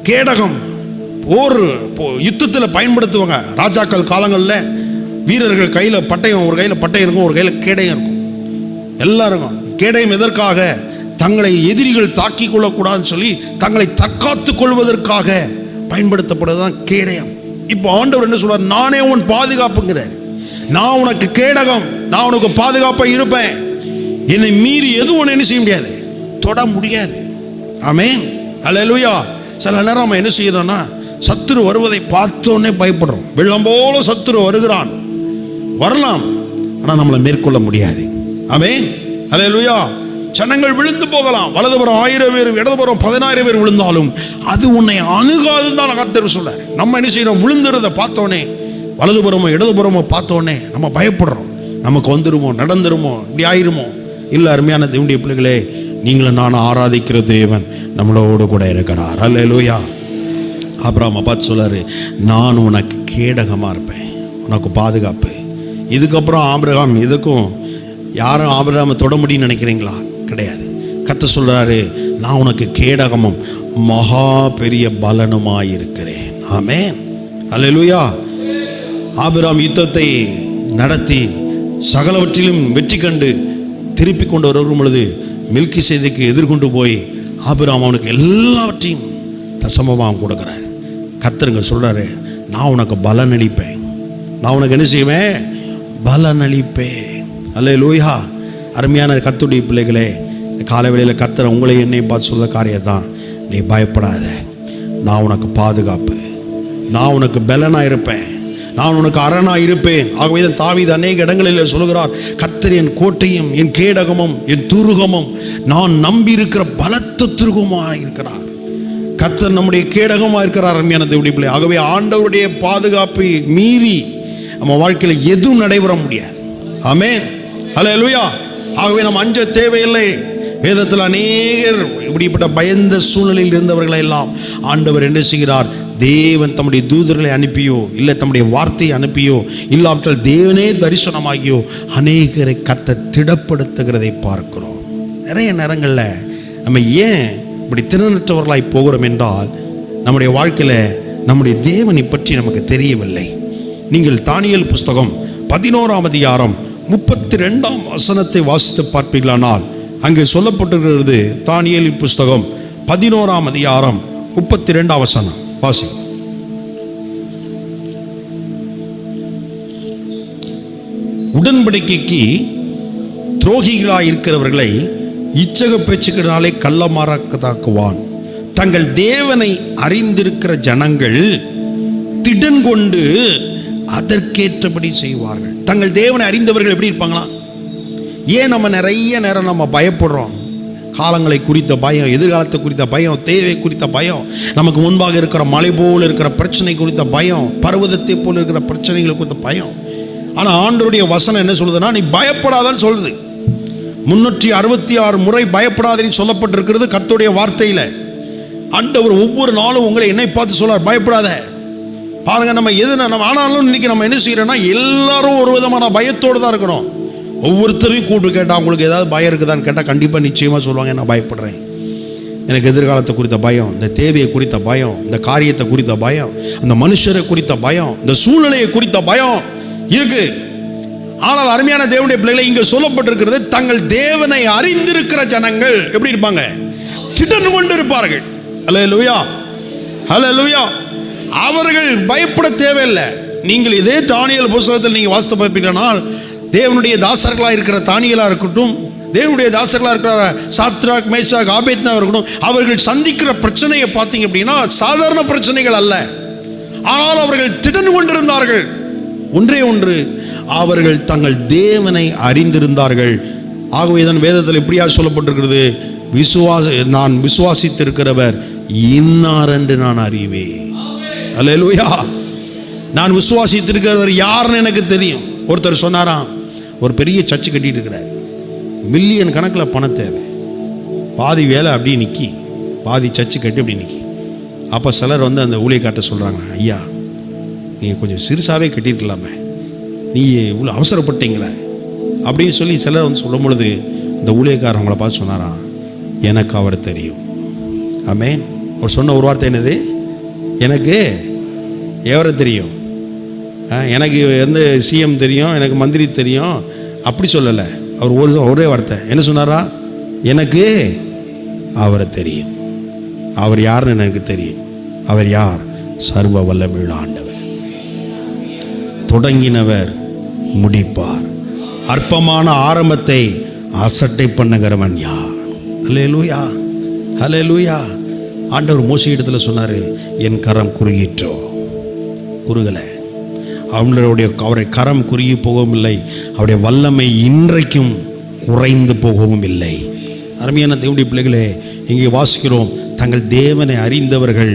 Speaker 1: கேடகம் போர் யுத்தத்தில் பயன்படுத்துவாங்க. ராஜாக்கள் காலங்களில் வீரர்கள் கையில் பட்டயம், ஒரு கையில் பட்டயம் இருக்கும், ஒரு கையில் கேடயம் இருக்கும். எல்லாருக்கும் கேடயம் எதற்காக? தங்களை எதிரிகள் தாக்கி கொள்ளக்கூடாதுன்னு சொல்லி தங்களை தற்காத்து கொள்வதற்காக பயன்படுத்தப்படுவதுதான் கேடயம். இப்போ ஆண்டவர் என்ன சொல்றார்? நானே உன் பாதுகாப்புங்கிறார். நான் உனக்கு கேடகம், நான் உனக்கு பாதுகாப்பாக இருப்பேன். என்னை மீறி எதுவும் ஒன்று என்ன செய்ய முடியாது, தொட முடியாது. ஆமென், அல்லேலூயா. சில நேரம் நம்ம என்ன செய்யறோம்னா, சத்துரு வருவதை பார்த்தோன்னே பயப்படுறோம். வெள்ளம் போல சத்துரு வருகிறான், வரலாம், ஆனால் நம்மளை மேற்கொள்ள முடியாது. ஆமென், அல்லேலூயா. ஜனங்கள் விழுந்து போகலாம், வலதுபுறம் 1000 பேர், இடதுபுறம் 10000 பேர் விழுந்தாலும் அது உன்னை அணுகாதுன்னு தான் கர்த்தர் சொல்றார். நம்ம என்ன செய்யறோம்? விழுந்துறதை பார்த்தோன்னே, வலதுபுறமோ இடதுபுறமோ பார்த்தோன்னே நம்ம பயப்படுறோம். நமக்கு வந்துருமோ, நடந்துருமோ, இப்படி ஆயிருமோ. இல்லை, அருமையான தேவனுடைய பிள்ளைகளே, நீங்களும் நான் ஆராதிக்கிற தேவன் நம்மளோடு கூட இருக்கிறார். அல்லேலூயா. ஆபிரகாமை பார்த்து சொல்றாரு, நான் உனக்கு கேடகமாக இருப்பேன், உனக்கு பாதுகாப்பு. இதுக்கப்புறம் ஆபிரகாம் இதுக்கும் யாரும் ஆபிரகாமை தொட முடியும்னு நினைக்கிறீங்களா? கிடையாது. கர்த்தர் சொல்றாரு, நான் உனக்கு கேடகமும் மகா பெரிய பலனுமாய் இருக்கிறேன். ஆமென், அல்லேலூயா. ஆபிரகாம் யுத்தத்தை நடத்தி சகலவற்றிலும் வெற்றி கண்டு திருப்பி கொண்டு வரும் பொழுது மெல்கிசேதேக்கு எதிர்கொண்டு போய் ஆபிரகாம் அவனுக்கு எல்லாவற்றையும் தசமமாக கொடுக்குறாரு. கர்த்தருங்க சொல்றாரு, நான் உனக்கு பலன் அளிப்பேன், நான் உனக்கு என்ன செய்வேன்? பலன் அளிப்பேன். அல்லேலூயா. அருமையான கர்த்தருடைய பிள்ளைகளே, இந்த காலவேளையில் கர்த்தர் உங்களை என்னை பார்த்து சொல்ல காரியம் தான், நீ பயப்படாத, நான் உனக்கு பாதுகாப்பு, நான் உனக்கு பலனாக இருப்பேன், நான் உனக்கு அரணாக இருப்பேன். ஆகவே தான் தாவீது அநேக இடங்களில் சொல்கிறார், கர்த்தர் என் கோட்டையும் என் கேடகமும் என் துருகமும், நான் நம்பி இருக்கிற பலத்த துருகமாக இருக்கிறார். கர்த்தர் நம்முடைய கேடகமாக இருக்கிறார். அருமையான தேவனுடைய பிள்ளை, ஆகவே ஆண்டவருடைய பாதுகாப்பை மீறி நம்ம வாழ்க்கையில் எதுவும் நடைபெற முடியாது. ஆமென், அல்லேலூயா. ஆகவே நம்ம அஞ்ச தேவையில்லை. வேதத்தில் அநேகர் இப்படிப்பட்ட பயந்த சூழ்நிலையில் இருந்தவர்களை எல்லாம் ஆண்டவர் என்ன செய்கிறார்? தேவன் தம்முடைய தூதர்களை அனுப்பியோ, இல்லை தம்முடைய வார்த்தையை அனுப்பியோ, இல்லாவிட்டால் தேவனே தரிசனமாகியோ அநேகரை கர்த்தர் திடப்படுத்துகிறதை பார்க்கிறோம். நிறைய நேரங்களில் நம்ம ஏன் இப்படி திறனற்றவர்களாய் போகிறோம் என்றால், நம்முடைய வாழ்க்கையில் நம்முடைய தேவனை பற்றி நமக்கு தெரியவில்லை. நீங்கள் தானியேல் புஸ்தகம் 11ஆம் அதிகாரம் 32ஆம் வசனத்தை வாசித்து பார்ப்பீர்களானால், அங்கே சொல்லப்பட்டிருக்கிறது. தானியேல் புஸ்தகம் 11ஆம் அதிகாரம் 32ஆம் வசனம் வாசி. உடன்படிக்கைக்கு துரோகிகளாய் இருக்கிறவர்களை இச்சக பேச்சுக்களினாலே கள்ளமாறாக்கதாக்குவான். தங்கள் தேவனை அறிந்திருக்கிற ஜனங்கள் திடன் கொண்டு அதற்கேற்றபடி செய்வார்கள். தங்கள் தேவனை அறிந்தவர்கள் எப்படி இருப்பாங்களா? ஏன் நம்ம நிறைய நேரம் நம்ம பயப்படுறோம்? காலங்களை குறித்த பயம், எதிர்காலத்தை குறித்த பயம், தேவை குறித்த பயம், நமக்கு முன்பாக இருக்கிற மலை போல் இருக்கிற பிரச்சனை குறித்த பயம், பர்வதத்தை போல் இருக்கிற பிரச்சனைகளை குறித்த பயம். ஆனால் ஆண்டவருடைய வசனம் என்ன சொல்லுதுன்னா, நீ பயப்படாதன்னு சொல்லுது. 366 முறை பயப்படாதன்னு சொல்லப்பட்டிருக்கிறது கர்த்தருடைய வார்த்தையில். ஆண்டவர் ஒவ்வொரு நாளும் உங்களை என்னை பார்த்து சொல்றார், பயப்படாத. பாருங்க, நம்ம நம்ம ஆனாலும் இன்னைக்கு நம்ம என்ன செய்யறோம்னா, எல்லாரும் ஒரு விதமான பயத்தோடு தான் இருக்கிறோம். ஒவ்வொருத்தரையும் கூப்பிட்டு கேட்டால் உங்களுக்கு ஏதாவது பயம் இருக்குதான்னு கேட்டால் கண்டிப்பாக நிச்சயமாக சொல்லுவாங்க, நான் பயப்படுறேன், எனக்கு எதிர்காலத்தை குறித்த பயம், இந்த தேவையை குறித்த பயம், இந்த காரியத்தை குறித்த பயம், அந்த மனுஷரை குறித்த பயம், இந்த சூழ்நிலையை குறித்த பயம் இருக்கு. ஆனால் அருமையான தேவனுடைய பிள்ளைகளை, இங்கே சொல்லப்பட்டிருக்கிறது, தங்கள் தேவனை அறிந்திருக்கிற ஜனங்கள் எப்படி இருப்பாங்க? திடன் கொண்டு இருப்பார்கள். அல்லேலூயா, அல்லேலூயா. அவர்கள் பயப்பட தேவையில்லை. நீங்கள் இதே தானியேல் புத்தகத்தில் நீங்கள் வாசித்து பார்ப்பீர்களானால், தேவனுடைய தாசர்களாக இருக்கிற தானியேலாக இருக்கட்டும், தேவனுடைய தாசர்களாக இருக்கிற சாத்ராக், மேஷாக், ஆபேத்நேகோ இருக்கட்டும், அவர்கள் சந்திக்கிற பிரச்சனையை பார்த்தீங்க அப்படின்னா சாதாரண பிரச்சனைகள் அல்ல. ஆனால் அவர்கள் திடன் கொண்டிருந்தார்கள். ஒன்றே ஒன்று, அவர்கள் தங்கள் தேவனை அறிந்திருந்தார்கள். ஆகவே தான் வேதத்தில் இப்படியாக சொல்லப்பட்டிருக்கிறது, நான் விசுவாசித்திருக்கிறவர் இன்னார் என்று நான் அறிவேன். அல்லேலூயா. நான் விசுவாசித்திருக்கிறவர் யாருன்னு எனக்கு தெரியும். ஒருத்தர் சொன்னாராம், ஒரு பெரிய சர்ச்சு கட்டிட்டு இருக்கிறார், மில்லியன் கணக்கில் பணம் தேவை, பாதி வேலை அப்படியே நிற்கி, பாதி சர்ச்சு கட்டி அப்படி நிற்கி. அப்போ சிலர் வந்து அந்த ஊழியக்கார்ட்ட சொல்கிறாங்க, ஐயா நீங்கள் கொஞ்சம் சிறுசாகவே கட்டியிருக்கலாமே, நீ இவ்வளோ அவசரப்பட்டீங்களே அப்படின்னு சொல்லி சிலர் வந்து சொல்லும் பொழுது இந்த ஊழியக்காரர் அவங்கள பார்த்து சொன்னாராம், எனக்கு அவர் தெரியும். ஆமென். அவர் சொன்ன ஒரு வார்த்தை என்னது? எனக்கு எவரை தெரியும், எனக்கு வந்து சிஎம் தெரியும், எனக்கு மந்திரி தெரியும், அப்படி சொல்லலை. அவர் ஒரே வார்த்தை என்ன சொன்னாரா? எனக்கு அவரை தெரியும். அவர் யாருன்னு எனக்கு தெரியும். அவர் யார்? சர்வ வல்லமையுள்ள ஆண்டவர், தொடங்கினவர் முடிப்பார், அற்பமான ஆரம்பத்தை அசட்டை பண்ணுகிறவன் யார்? ஹல்லேலூயா, ஹல்லேலூயா. ஆண்டவர் மோசே இடத்துல சொன்னார், என் கரம் குறுகிற்றோ, குறுகலை. அவரை கரம் குறுகி போகவும் இல்லை, அவருடைய வல்லமை இன்றைக்கும் குறைந்து போகவும் இல்லை. அருமையான தேவனுடைய பிள்ளைகளே, இங்கே வாசிக்கிறோம், தங்கள் தேவனை அறிந்தவர்கள்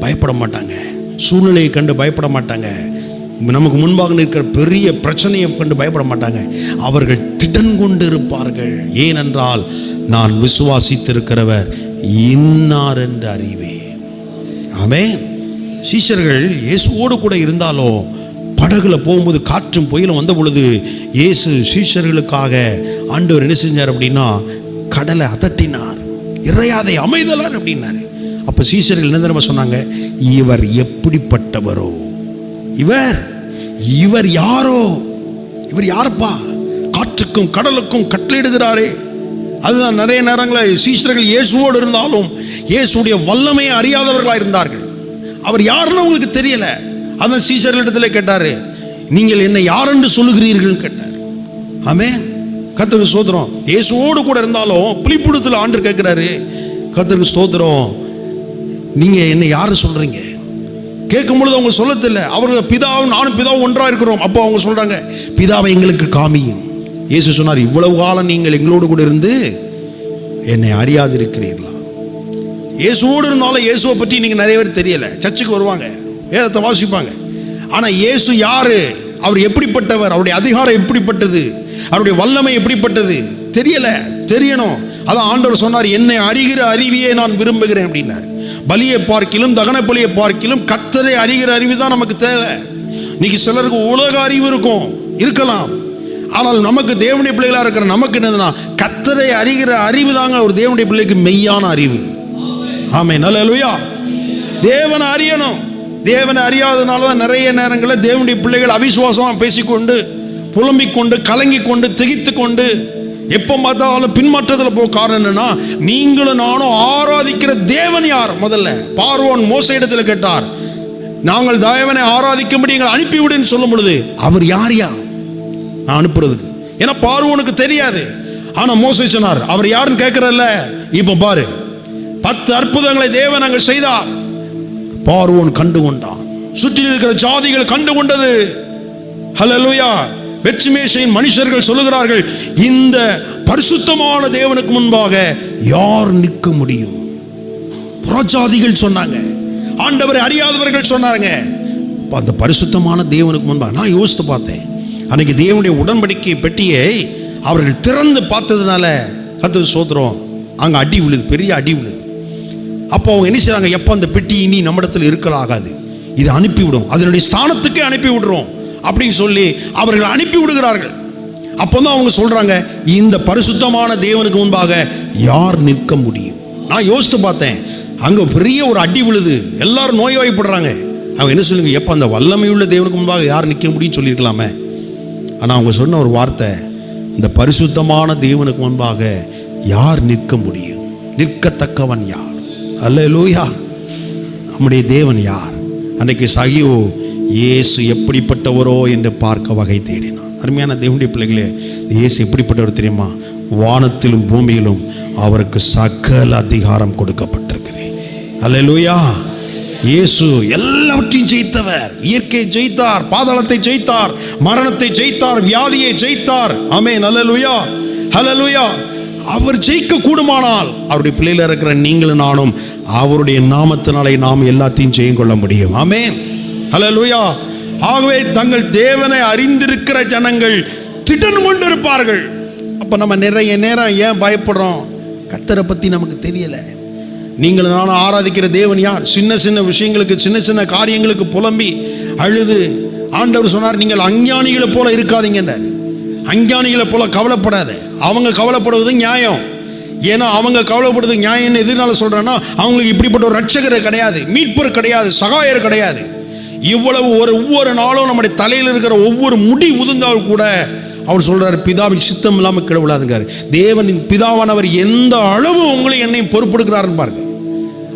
Speaker 1: பயப்பட மாட்டாங்க, சூழ்நிலையை கண்டு பயப்பட மாட்டாங்க, நமக்கு முன்பாக நிற்கிற பெரிய பிரச்சனையை கண்டு பயப்பட மாட்டாங்க. அவர்கள் திடன் கொண்டு இருப்பார்கள். ஏனென்றால் நான் விசுவாசித்திருக்கிறவர் இன்னார் என்று அறிவேன். ஆமென். சீஷர்கள் இயேசுவோடு கூட இருந்தாலும் படகுல போகும்போது காற்றும் புயலும் வந்த பொழுது இயேசு சீஷர்களுக்காக ஆண்டவர் என்ன செஞ்சார் அப்படின்னா, கடலை அதட்டினார், இறையாதை அமைதலார் அப்படின்னாரு. அப்போ சீஷர்கள் என்ன தெரியுமா சொன்னாங்க? இவர் எப்படிப்பட்டவரோ, இவர் யாரோ, இவர் யாருப்பா, காற்றுக்கும் கடலுக்கும் கட்டளையிடுகிறாரே. அதுதான் நிறைய நேரங்களில் சீஷர்கள் இயேசுவோடு இருந்தாலும் இயேசுடைய வல்லமையை அறியாதவர்களாக இருந்தார்கள். அவர் யாருன்னு உங்களுக்கு தெரியல. அதான் சீஷர்களிடத்தில் கேட்டார், நீங்கள் என்ன யார் என்று சொல்லுகிறீர்கள் கேட்டார். ஆமென். கர்த்தருக்கு ஸ்தோத்திரம். இயேசுவோடு கூட இருந்தாலும் புலிப்புடத்தில் ஆண்டு கேட்கிறாரு, கர்த்தருக்கு ஸ்தோத்திரம், நீங்க என்ன யாரு சொல்றீங்க? கேட்கும் பொழுது அவங்க சொல்ல தெரியல. அவர்கள் பிதாவும் நானும் பிதாவும் ஒன்றாக இருக்கிறோம். அப்போ அவங்க சொல்றாங்க, பிதாவை எங்களுக்கு காமியும். இயேசு சொன்னார், இவ்வளவு காலம் நீங்கள் எங்களோடு கூட இருந்து என்னை அறியாதிருக்கிறீர்களா? இயேசுவோடு இருந்தாலும் இயேசுவை பற்றி நீங்கள் நிறைய பேர் தெரியல. சர்ச்சுக்கு வருவாங்க, வேதத்தை வாசிப்பாங்க, ஆனால் இயேசு யாரு, அவர் எப்படிப்பட்டவர், அவருடைய அதிகாரம் எப்படிப்பட்டது, அவருடைய வல்லமை எப்படிப்பட்டது தெரியல. தெரியணும். அதான் ஆண்டவர் சொன்னார், என்னை அறிகிற அறிவியை நான் விரும்புகிறேன் அப்படின்னார். பலியை பார்க்கிலும் தகன பலியை பார்க்கிலும் கர்த்தரை அறிகிற அறிவு தான் நமக்கு தேவை. இன்னைக்கு சிலருக்கு உலக அறிவு இருக்கலாம், ஆனால் நமக்கு தேவனுடைய பிள்ளைகளாக இருக்கிற நமக்கு என்னதுன்னா, கர்த்தரை அறிகிற அறிவு தாங்க ஒரு தேவனுடைய பிள்ளைக்கு மெய்யான அறிவு. ஆமென். அல்லேலூயா. தேவனை அறியணும். தேவனை அறியாதனால தான் நிறைய நேரங்களில் தேவனுடைய பிள்ளைகள் அவிசுவாசமாக பேசிக்கொண்டு, புலம்பிக் கொண்டு, கலங்கி கொண்டு, திகைத்து கொண்டு, எப்போ பார்த்தாலும் பின்மாற்றத்தில் போக காரணம் என்னன்னா, நீங்களும் நானும் ஆராதிக்கிற தேவன் யார்? முதல்ல பார்வோன் மோசே இடத்துல கேட்டார், நாங்கள் தேவனை ஆராதிக்கும்படி எங்களை அனுப்பிவிடுன்னு சொல்லும் பொழுது, அவர் யார் நான் அனுப்புறதுக்கு? ஏன்னா பார்வோனுக்கு தெரியாது. ஆனா மோசே சொன்னார், அவர் யாருன்னு கேட்கிறல்ல, இப்போ பாரு, 10 அற்புதங்களை தேவன் அங்கே செய்தார். பார்வோன் கண்டு கொண்டான், சுற்றி இருக்கிற ஜாதிகள் கண்டு கொண்டது. ஹல்லேலூயா. பெத்ஷிமேசின் மனுஷர்கள் சொல்லுகிறார்கள், இந்த பரிசுத்தமான தேவனுக்கு முன்பாக யார் நிற்க முடியும்? புறஜாதிகள் சொன்னாங்க, ஆண்டவரை அறியாதவர்கள் சொன்னாங்க. அந்த பரிசுத்தமான தேவனுக்கு முன்பாக நான் யோசித்து பார்த்தேன். அன்னைக்கு தேவனுடைய உடன்படிக்கை பெட்டியை அவர்கள் திறந்து பார்த்ததுனால கர்த்தருக்கு ஸ்தோத்திரம், அங்கே அடி விழுது, பெரிய அடி விழுது. அப்போ அவங்க என்ன செய்றாங்க, எப்போ அந்த பெட்டி இனி நம்மிடத்தில் இருக்கலாகாது, இது அனுப்பிவிடும், அதனுடைய ஸ்தானத்துக்கே அனுப்பி விடுறோம் அப்படின்னு சொல்லி அவர்கள் அனுப்பி விடுகிறார்கள். அப்போ தான் அவங்க சொல்றாங்க, இந்த பரிசுத்தமான தேவனுக்கு முன்பாக யார் நிற்க முடியும்? நான் யோசித்து பார்த்தேன், அங்கே பெரிய ஒரு அடி விழுது, எல்லாரும் நோய்வாய்ப்படுறாங்க. அவங்க என்ன சொல்லுங்க, எப்போ அந்த வல்லமையுள்ள தேவனுக்கு முன்பாக யார் நிற்க முடியும்னு சொல்லியிருக்கலாமே. ஆனால் அவங்க சொன்ன ஒரு வார்த்தை, இந்த பரிசுத்தமான தேவனுக்கு முன்பாக யார் நிற்க முடியும்? நிற்கத்தக்கவன் யார்? அல்லேலூயா. நம்முடைய தேவன் யார்? அன்னைக்கு சகியோ இயேசு எப்படிப்பட்டவரோ என்று பார்க்க வகை தேடினான். அருமையான தேவனுடைய பிள்ளைகளே, இயேசு எப்படிப்பட்டவர் தெரியுமா? வானத்திலும் பூமியிலும் அவருக்கு சகல அதிகாரம் கொடுக்கப்பட்டிருக்கிறேன். அல்லேலூயா. இயேசு எல்லாவற்றையும் ஜெயித்தவர். இயற்கையை ஜெயித்தார், பாதாளத்தை ஜெயித்தார், மரணத்தை ஜெயித்தார், வியாதியை ஜெயித்தார். ஆமென். அல்லேலூயா, அல்லேலூயா. அவர் ஜெயிக்க கூடுமானால் அவருடைய பிள்ளையில இருக்கிற நீங்களும் நானும் அவருடைய நாமத்தினாலே நாம் எல்லாத்தையும் ஜெயம் கொள்ள முடியும். ஆமென். அல்லேலூயா. ஆகவே தங்கள் தேவனை அறிந்திருக்கிற ஜனங்கள் திடன் கொண்டிருப்பார்கள். அப்ப நம்ம நிறைய நேரம் ஏன் பயப்படுறோம்? கர்த்தரை பற்றி நமக்கு தெரியலை. நீங்கள் நானும் ஆராதிக்கிற தேவன் யார்? சின்ன சின்ன விஷயங்களுக்கு, சின்ன சின்ன காரியங்களுக்கு புலம்பி அழுது ஆண்டவர் சொன்னார், நீங்கள் அஞ்ஞானிகளை போல இருக்காதீங்கன்றார். அஞ்ஞானிகளை போல கவலைப்படாத. அவங்க கவலைப்படுவது நியாயம். ஏன்னா அவங்க கவலைப்படுவது நியாயம்னு எதனால சொல்கிறேன்னா, அவங்களுக்கு இப்படிப்பட்ட ஒரு ரட்சகர் கிடையாது, மீட்பர் கிடையாது, சகாயர் கிடையாது. இவ்வளவு ஒவ்வொரு நாளும் நம்முடைய தலையில் இருக்கிற ஒவ்வொரு முடி உதிர்ந்தால் கூட அவர் சொல்கிறார், பிதாவின் சித்தம் இல்லாமல் கீழே விழாதுங்கார். தேவனின் பிதாவானவர் எந்த அளவு உங்களையும் என்னையும் பொறுப்படுகிறாருன்னு பாருங்க.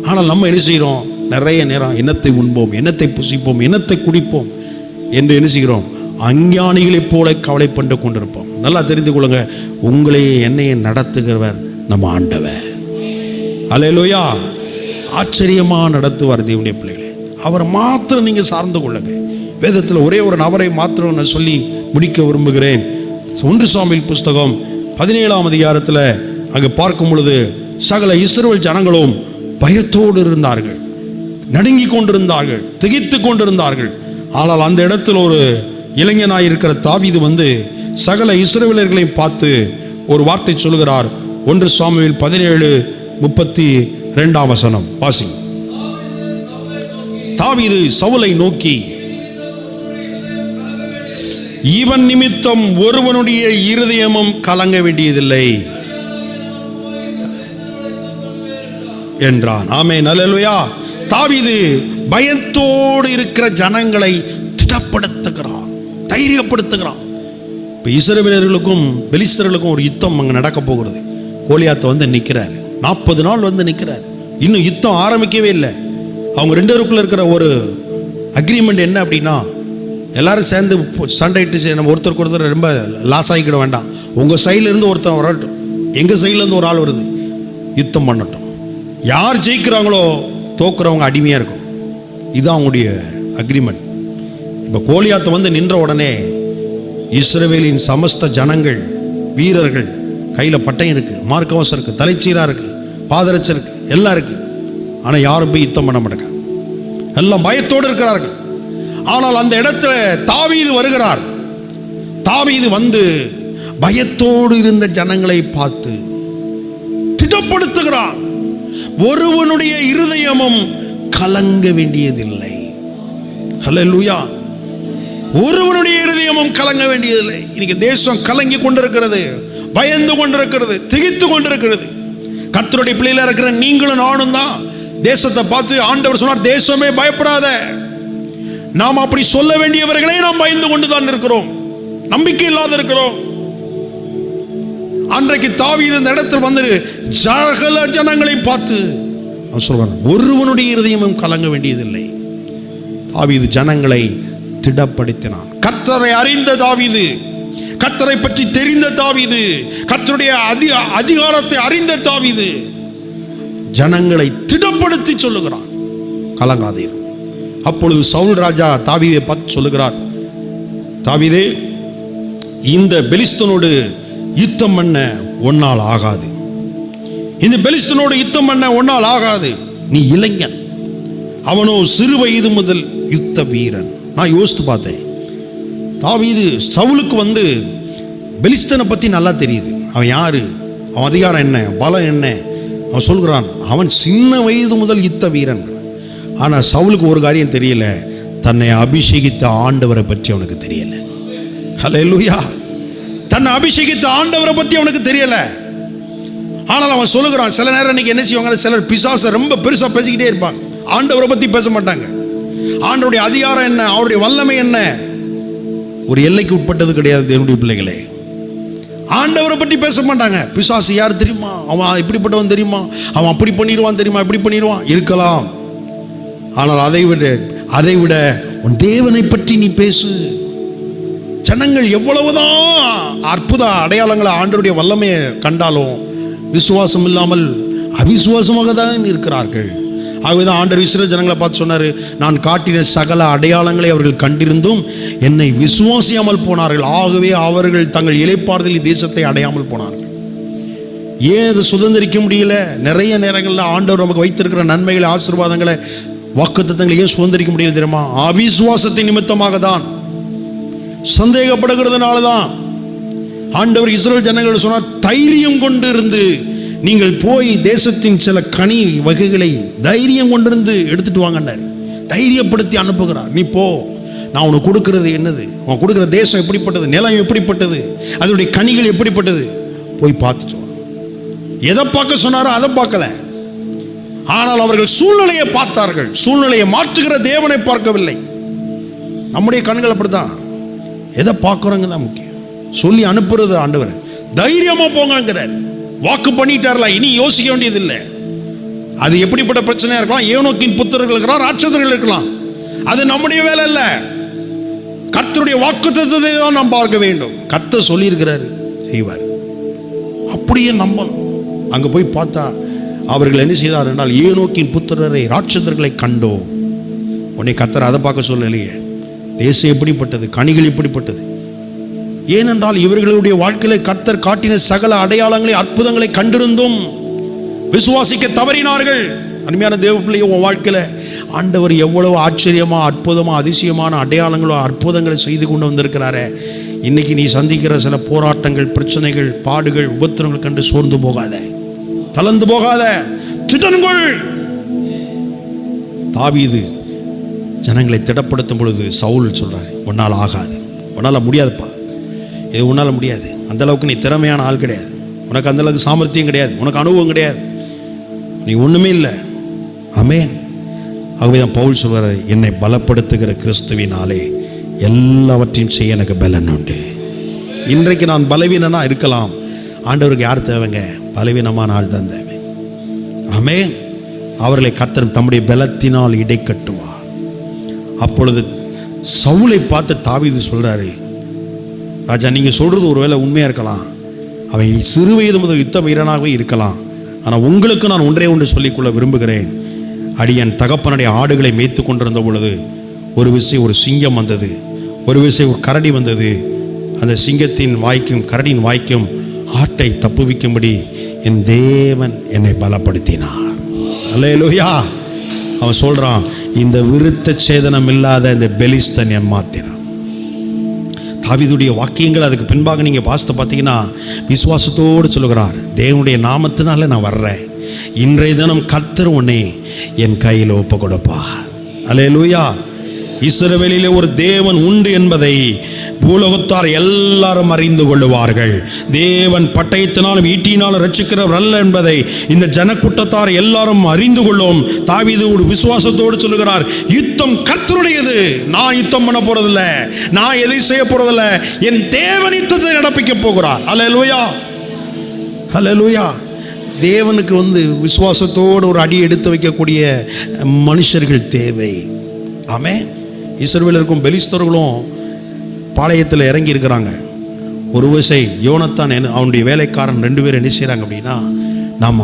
Speaker 1: ஆனால் நம்ம என்ன செய்கிறோம்? நிறைய நேரம் என்னத்தை உண்போம், என்னத்தை புசிப்போம், என்னத்தை குடிப்போம் என்று என்ன செய்கிறோம்? அஞ்ஞானிகளைப் போல கவலைப்பட்டு கொண்டிருப்போம். நல்லா தெரிந்து கொள்ளுங்க, உங்களையே என்னையை நடத்துகிறவர் நம்ம ஆண்டவர். அல்லேலூயா. ஆச்சரியமாக நடத்துவார் தேவனுடைய பிள்ளைகளை. அவரை மாத்திரம் நீங்கள் சார்ந்து கொள்ளுங்க. வேதத்தில் ஒரே ஒரு நபரை மாத்திரம் நான் சொல்லி முடிக்க விரும்புகிறேன். 1 சாமுவேல் புஸ்தகம் 17ஆம் அதிகாரத்தில் அங்கே பார்க்கும் பொழுது, சகல இஸ்ரவேல் ஜனங்களும் பயத்தோடு இருந்தார்கள், நடுங்கி கொண்டிருந்தார்கள், திகைத்து கொண்டிருந்தார்கள். ஆனால் அந்த இடத்தில் ஒரு இளைஞனாய் இருக்கிற தாவீது வந்து சகல இஸ்ரவேலர்களையும் பார்த்து ஒரு வார்த்தை சொல்கிறார். 1 சாமுவேல் 17:32 வாசி. தாவீது சவுலை நோக்கி, இவன் நிமித்தம் ஒருவனுடைய இருதயமும் கலங்க வேண்டியதில்லை என்றான். ஆமென், அல்லேலூயா. தாவீது பயத்தோடு இருக்கிற ஜனங்களை திடப்படுத்துகிறான், தைரியப்படுத்துகிறான். இப்போ இஸ்ரவேலர்களுக்கும் பெலிஸ்தர்களுக்கும் ஒரு யுத்தம் அங்கே நடக்க போகிறது. கோலியாத்தை வந்து நிற்கிறார், 40 நாள் வந்து நிற்கிறார். இன்னும் யுத்தம் ஆரம்பிக்கவே இல்லை. அவங்க 2 பேருக்குள்ள இருக்கிற ஒரு அக்ரிமெண்ட் என்ன அப்படின்னா, எல்லாரும் சேர்ந்து சண்டையிட்டு நம்ம ஒருத்தருக்கு ஒருத்தர் ரொம்ப லாஸ் ஆகிக்கிட வேண்டாம். உங்கள் சைட்லேருந்து ஒருத்தன் வரட்டும், எங்கள் சைட்லேருந்து ஒரு ஆள் வருது, யுத்தம் பண்ணட்டும். யார் ஜெயிக்கிறாங்களோ தோக்குறவங்க அடிமையாக இருக்கும். இதுதான் அவங்களுடைய அக்ரிமெண்ட். இப்போ கோலியாத்தை வந்து நின்ற உடனே இஸ்ரவேலின் சமஸ்த ஜனங்கள், வீரர்கள் கையில் பட்டயம் இருக்குது, மார்க்கவசம் இருக்குது, தலைச்சீராக இருக்குது, பாதரட்சம் இருக்குது, எல்லாம் இருக்குது. ஆனால் யாரும் போய் யுத்தம் பண்ண மாட்டாங்க, எல்லாம் பயத்தோடு இருக்கிறார்கள். ஆனால் அந்த இடத்துல தாவீது வருகிறார். தாவீது வந்து பயத்தோடு இருந்த ஜனங்களை பார்த்து திடப்படுத்துகிறான். ஒருவனுடைய இருதயமும் கலங்க வேண்டியதில்லை. ஹல்லேலூயா. ஒருவனுடைய இருதயமும் கலங்க வேண்டியதில்லை. இன்னைக்கு தேசம் கலங்கி கொண்டிருக்கிறது, பயந்து கொண்டிருக்கிறது, திகைத்து கொண்டிருக்கிறது. கர்த்தருடைய பிள்ளையில இருக்கிற நீங்களும் நானும் தான் தேசத்தை பார்த்து ஆண்டவர் சொன்னார், தேசமே பயப்படாத. நாம் அப்படி சொல்ல வேண்டியவர்களே நாம் பயந்து கொண்டுதான் இருக்கிறோம், நம்பிக்கை இல்லாத இருக்கிறோம். அன்றைக்கு தாவீது இந்த இடத்தில் வந்து சகல ஜனங்களை பார்த்து சொல்றான், ஒருவனுடைய இருதயமும் கலங்க வேண்டியதில்லை. தாவீது ஜனங்களை திடப்படுத்தினான். கர்த்தரை அறிந்த தாவீது, கர்த்தரை பற்றி தெரிந்த தாவீது, கர்த்தருடைய அதிகாரத்தை அறிந்த தாவீது ஜனங்களை திடப்படுத்தி சொல்லுகிறான், கலங்காதீர். அப்பொழுது சவுல் ராஜா தாவீதை பார்த்து சொல்லுகிறார், தாவீதே, இந்த பெலிஸ்தனோடு யுத்தம் பண்ண ஒன்னால் ஆகாது. இந்த பெலிஸ்தனோடு யுத்தம் பண்ண ஒன்னால் ஆகாது. நீ இளைஞன், அவனோ சிறு வயது முதல் யுத்த வீரன். நான் யோசித்து பார்த்தேன், தாவீது சவுலுக்கு வந்து பெலிஸ்தனை பற்றி நல்லா தெரியுது. அவன் யாரு, அவன் அதிகாரம் என்ன, பலம் என்ன. அவன் சொல்கிறான், அவன் சின்ன வயது முதல் யுத்த வீரன். ஆனால் சவுலுக்கு ஒரு காரியம் தெரியல, தன்னை அபிஷேகித்த ஆண்டவரை பற்றி அவனுக்கு தெரியல. ஹல்லேலூயா. தன்னை அபிஷேகித்த ஆண்டவரை பற்றி அவனுக்கு தெரியல. ஆனால் அவன் சொல்லுகிறான், சில நேரம் இன்னைக்கு என்ன செய்வாங்க, சிலர் பிசாசை ரொம்ப பெருசாக பேசிக்கிட்டே இருப்பாங்க, ஆண்டவரை பற்றி பேச மாட்டாங்க. ஆண்டவருடைய அதிகாரம் என்ன, அவருடைய வல்லமை என்ன, ஒரு எல்லைக்கு உட்பட்டது கிடையாது. தேவனுடைய பிள்ளைகளே, ஆண்டவரை பற்றி பேச மாட்டாங்க. பிசாசு யார் தெரியுமா, அவன் இப்படிப்பட்டவன் தெரியுமா, அவன் அப்படி பண்ணிடுவான் தெரியுமா, இப்படி பண்ணிடுவான் இருக்கலாம். ஆனால் அதை விட உன் தேவனை பற்றி நீ பேசு. ஜனங்கள் எவ்வளவுதான் அற்புத அடையாளங்களை ஆண்டவருடைய வல்லமையை கண்டாலும் விசுவாசம் இல்லாமல் அவிசுவாசமாக தான் இருக்கிறார்கள். ஆகவேதான் ஆண்டவர் இஸ்ரவேல் ஜனங்களை பார்த்து சொன்னார், நான் காட்டின சகல அடையாளங்களை அவர்கள் கண்டிருந்தும் என்னை விசுவாசியாமல் போனார்கள். ஆகவே அவர்கள் தங்கள் இளைப்பாறுதல் தேசத்தை அடையாமல் போனார்கள். ஏன் அதை சுதந்திரிக்க முடியல? நிறைய நேரங்களில் ஆண்டவர் நமக்கு வைத்திருக்கிற நன்மைகளை, ஆசீர்வாதங்களை, வாக்குத்தத்தங்களை ஏன் சுதந்திரிக்க முடியல தெரியுமா? அவிசுவாசத்தின் நிமித்தமாக தான், சந்தேகப்படுகிறதுனால தான். ஆண்டவர் இஸ்ரவேல் ஜனங்கள் சொன்னார், தைரியம் கொண்டு இருந்து நீங்கள் போய் தேசத்தின் சில கனி வகைகளை தைரியம் கொண்டிருந்து எடுத்துட்டு வாங்கன்னார். தைரியப்படுத்தி அனுப்புகிறார். நீ போ, நான் உனக்கு கொடுக்கிறது என்னது, உன் கொடுக்குற தேசம் எப்படிப்பட்டது, நிலம் எப்படிப்பட்டது, அதனுடைய கனிகள் எப்படிப்பட்டது, போய் பார்த்துட்டு வா. எதை பார்க்க சொன்னாரோ அதை பார்க்கல. ஆனால் அவர்கள் சூழ்நிலையை பார்த்தார்கள். சூழ்நிலையை மாற்றுகிற தேவனை பார்க்கவில்லை. நம்முடைய கண்கள் அப்படித்தான். எதை பார்க்குறோங்க தான் முக்கியம். சொல்லி அனுப்புறது ஆண்டவர். தைரியமா போங்கிறார். வாக்கு பண்ணிட்டார்ல, இனி யோசிக்க வேண்டியது இல்லை. அது எப்படிப்பட்ட பிரச்சனையா இருக்கலாம், ஏனோக்கின் புத்திரர்கள் இருக்கலாம், ராட்சதர்கள் இருக்கலாம், அது நம்முடைய வேலை இல்லை. கர்த்தருடைய வாக்குத்தத்தத்தை தான் நாம் பார்க்க வேண்டும். கர்த்தர் சொல்லி இருக்கிறார், செய்வார். அப்படியே நம்பணும். அங்க போய் பார்த்தா அவர்கள் என்ன செய்தார் என்றால், ஏனோக்கின் புத்திரரை ராட்சதர்களை கண்டோம். உன்னை கர்த்தர் அதை பார்க்க சொல்லலையே. தேசம் எப்படிப்பட்டது, கனிகள் எப்படிப்பட்டது. ஏனென்றால் இவர்களுடைய வாழ்க்கையில கர்த்தர் காட்டின சகல அடையாளங்களை, அற்புதங்களை கண்டிருந்தும் விசுவாசிக்க தவறினார்கள். அருமையான தேவ பிள்ளைய, உன் வாழ்க்கையில ஆண்டவர் எவ்வளவு ஆச்சரியமா, அற்புதமா, அதிசயமான அடையாளங்களோ அற்புதங்களை செய்து கொண்டு வந்திருக்கிறாரே. இன்னைக்கு நீ சந்திக்கிற சில போராட்டங்கள், பிரச்சனைகள், பாடுகள், உபத்திரங்கள் கண்டு சோர்ந்து போகாத, தளர்ந்து போகாத, திடன்கொள். தாவீது ஜனங்களை திடப்படுத்தும் பொழுது சவுல் சொல்றாரு, உன்னால் ஆகாது, உன்னால் முடியாதுப்பா, இது உன்னால் முடியாது, அந்த அளவுக்கு நீ திறமையான ஆள் கிடையாது, உனக்கு அந்த அளவுக்கு சாமர்த்தியம் கிடையாது, உனக்கு அனுபவம் கிடையாது, நீ ஒன்றுமே இல்லை. ஆமென். ஆகவே தான் பவுல் சொல்றாரு, என்னை பலப்படுத்துகிற கிறிஸ்துவினாலே எல்லாவற்றையும் செய்ய எனக்கு பலன் உண்டு. இன்றைக்கு நான் பலவீனனா இருக்கலாம். ஆண்டவருக்கு யார் தேவைங்க? பலவீனமான ஆள் தான் தேவை. ஆமென். அவர்களை கர்த்தர் தம்முடைய பலத்தினால் இடை கட்டுவார். அப்பொழுது சவுலை பார்த்து தாவீது சொல்றாரு, ராஜா, நீங்க சொல்றது ஒருவேளை உண்மையா இருக்கலாம், அவன் சிறு வயது முதல் யுத்த வீரனாகவே இருக்கலாம். ஆனால் உங்களுக்கு நான் ஒன்றே ஒன்று சொல்லிக்கொள்ள விரும்புகிறேன். அடியன் தகப்பனுடைய ஆடுகளை மேய்த்து கொண்டிருந்த பொழுது ஒரு விஷயம், ஒரு சிங்கம் வந்தது, ஒரு விஷயம், ஒரு கரடி வந்தது. அந்த சிங்கத்தின் வாய்க்கும் கரடியின் வாய்க்கும் ஆட்டை தப்புவிக்கும்படி என் தேவன் என்னை பலப்படுத்தினார். அல்லேலூயா. அவன் சொல்றான், இந்த விருத்த சேதனம் இல்லாத இந்த பெலிஸ்தன் ஏமாத்தினான். தாவீதுடைய வாக்கியங்கள் அதுக்கு பின்பாக நீங்க வாசித்து பார்த்தீங்கன்னா விசுவாசத்தோடு சொல்லுகிறார், தேவனுடைய நாமத்தினால நான் வர்றேன், இன்றைய தினம் கர்த்தர் உன்னை என் கையில் ஒப்பு கொடுப்பார். அல்லேலூயா. இஸ்ரவேலிலே ஒரு தேவன் உண்டு என்பதை பூலோகத்தார் எல்லாரும் அறிந்து கொள்ளுவார்கள். தேவன் பட்டயத்தினாலும் ஈட்டினாலும் ரட்சிக்கிறவர் அல்ல என்பதை இந்த ஜனக்கூட்டத்தார் எல்லாரும் அறிந்து கொள்ளும். தாவீது ஒரு விசுவாசத்தோடு சொல்லுகிறார், யுத்தம் கர்த்தருடையது, நான் யுத்தம் பண்ண போறதில்லை, நான் எதை செய்ய போறதில்லை, என் தேவன் யுத்தத்தை நடப்பிக்க போகிறார். அல்லேலூயா, அல்லேலூயா. தேவனுக்கு விசுவாசத்தோடு ஒரு அடி எடுத்து வைக்கக்கூடிய மனுஷர்கள் தேவை. ஆமென். இஸ்ரவேலருக்கும் பெலிஸ்தர்களும் பாளையத்தில் இறங்கி இருக்கிறாங்க. ஒரு விசை யோனத்தான் அவனுடைய வேலைக்காரன் 2 பேரும் என்ன செய்கிறாங்க அப்படின்னா, நாம்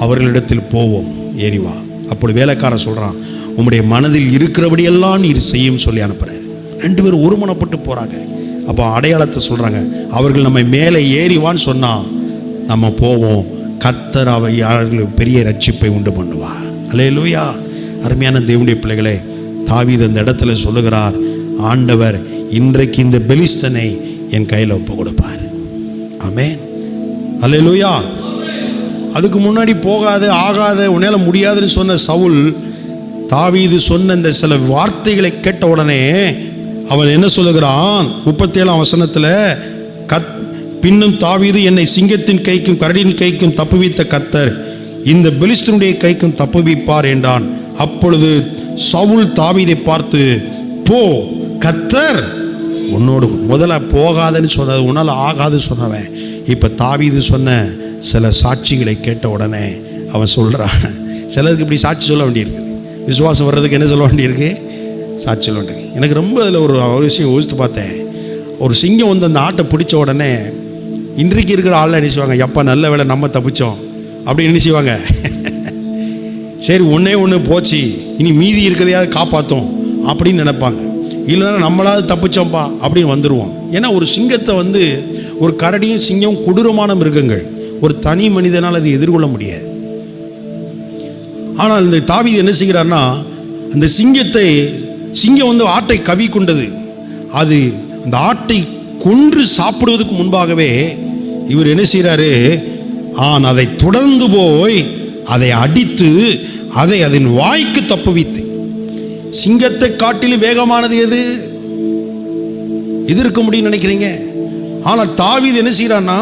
Speaker 1: அவர்களிடத்தில் போவோம், ஏறிவா. அப்படி வேலைக்காரன் சொல்கிறான், உம்முடைய மனதில் இருக்கிறபடியெல்லாம் நீர் செய்யும் சொல்லி அனுப்புகிறார். 2 பேரும் ஒருமனப்பட்டு போகிறாங்க. அப்போ அடையாளத்தை சொல்கிறாங்க, அவர்கள் நம்ம மேலே ஏறிவான்னு சொன்னால் நம்ம போவோம், கர்த்தர் அவர்களுக்கு பெரிய ரட்சிப்பை உண்டு பண்ணுவார். அல்லேலூயா. அருமையான தேவனுடைய பிள்ளைகளே, தாவீது அந்த இடத்துல சொல்லுகிறார், ஆண்டவர் இன்றைக்கு இந்த பெலிஸ்தனை என் கையில் ஒப்பு கொடுப்பார். ஆமென். அல்லேலூயா. அதுக்கு முன்னாடி போகாத, ஆகாத, உன்னால முடியாதுன்னு சொன்ன சவுல் தாவீது சொன்ன இந்த சில வார்த்தைகளை கேட்ட உடனே அவன் என்ன சொல்லுகிறான்? 37ஆம் வசனத்தில், பின்னும் தாவீது, என்னை சிங்கத்தின் கைக்கும் கரடியின் கைக்கும் தப்புவித்த கர்த்தர் இந்த பெலிஸ்தனுடைய கைக்கும் தப்புவிப்பார் என்றான். அப்பொழுது சவுல் தாவீதை பார்த்து, போ, கர்த்தர் உன்னோடு. முதல்ல போகாதுன்னு சொன்னது, உன்னால் ஆகாதுன்னு சொன்னவன் இப்போ தாவீது சொன்ன சில சாட்சிகளை கேட்ட உடனே அவன் சொல்கிறான். சிலருக்கு இப்படி சாட்சி சொல்ல வேண்டியிருக்குது. விசுவாசம் வர்றதுக்கு என்ன சொல்ல வேண்டியிருக்கு? சாட்சி சொல்ல வேண்டியிருக்கு. எனக்கு ரொம்ப அதில் ஒரு விஷயம் யோசித்து பார்த்தேன். ஒரு சிங்கம் அந்த ஆட்டை பிடிச்ச உடனே இன்றைக்கு இருக்கிற ஆள்லாம் என்ன செய்வாங்க? எப்போ நல்ல வேலை நம்ம தப்பிச்சோம் அப்படின்னு என்ன செய்வாங்க? சரி, ஒன்று போச்சு, இனி மீதி இருக்கிறதையாவது காப்பாற்றும் அப்படின்னு நினைப்பாங்க. இல்லைன்னா நம்மளாவது தப்பிச்சோம்ப்பா அப்படின்னு வந்துடுவோம். ஏன்னா ஒரு சிங்கத்தை ஒரு கரடியும் சிங்கம் கொடூரமான மிருகங்கள், ஒரு தனி மனிதனால் அதை எதிர்கொள்ள முடியாது. ஆனால் இந்த தாவீது என்ன செய்கிறார்னா, அந்த சிங்கம் ஆட்டை கவி கொண்டது. அது அந்த ஆட்டை கொன்று சாப்பிடுவதற்கு முன்பாகவே இவர் என்ன செய்கிறாரு? அதை தொடர்ந்து போய் அதை அடித்து அதை அதன் வாய்க்கு தப்புவித்தேன். சிங்கத்தை காட்டிலும் வேகமானது எது இருக்க முடியும் நினைக்கிறீங்க? ஆனா தாவீது என்ன செய்யறான்னா,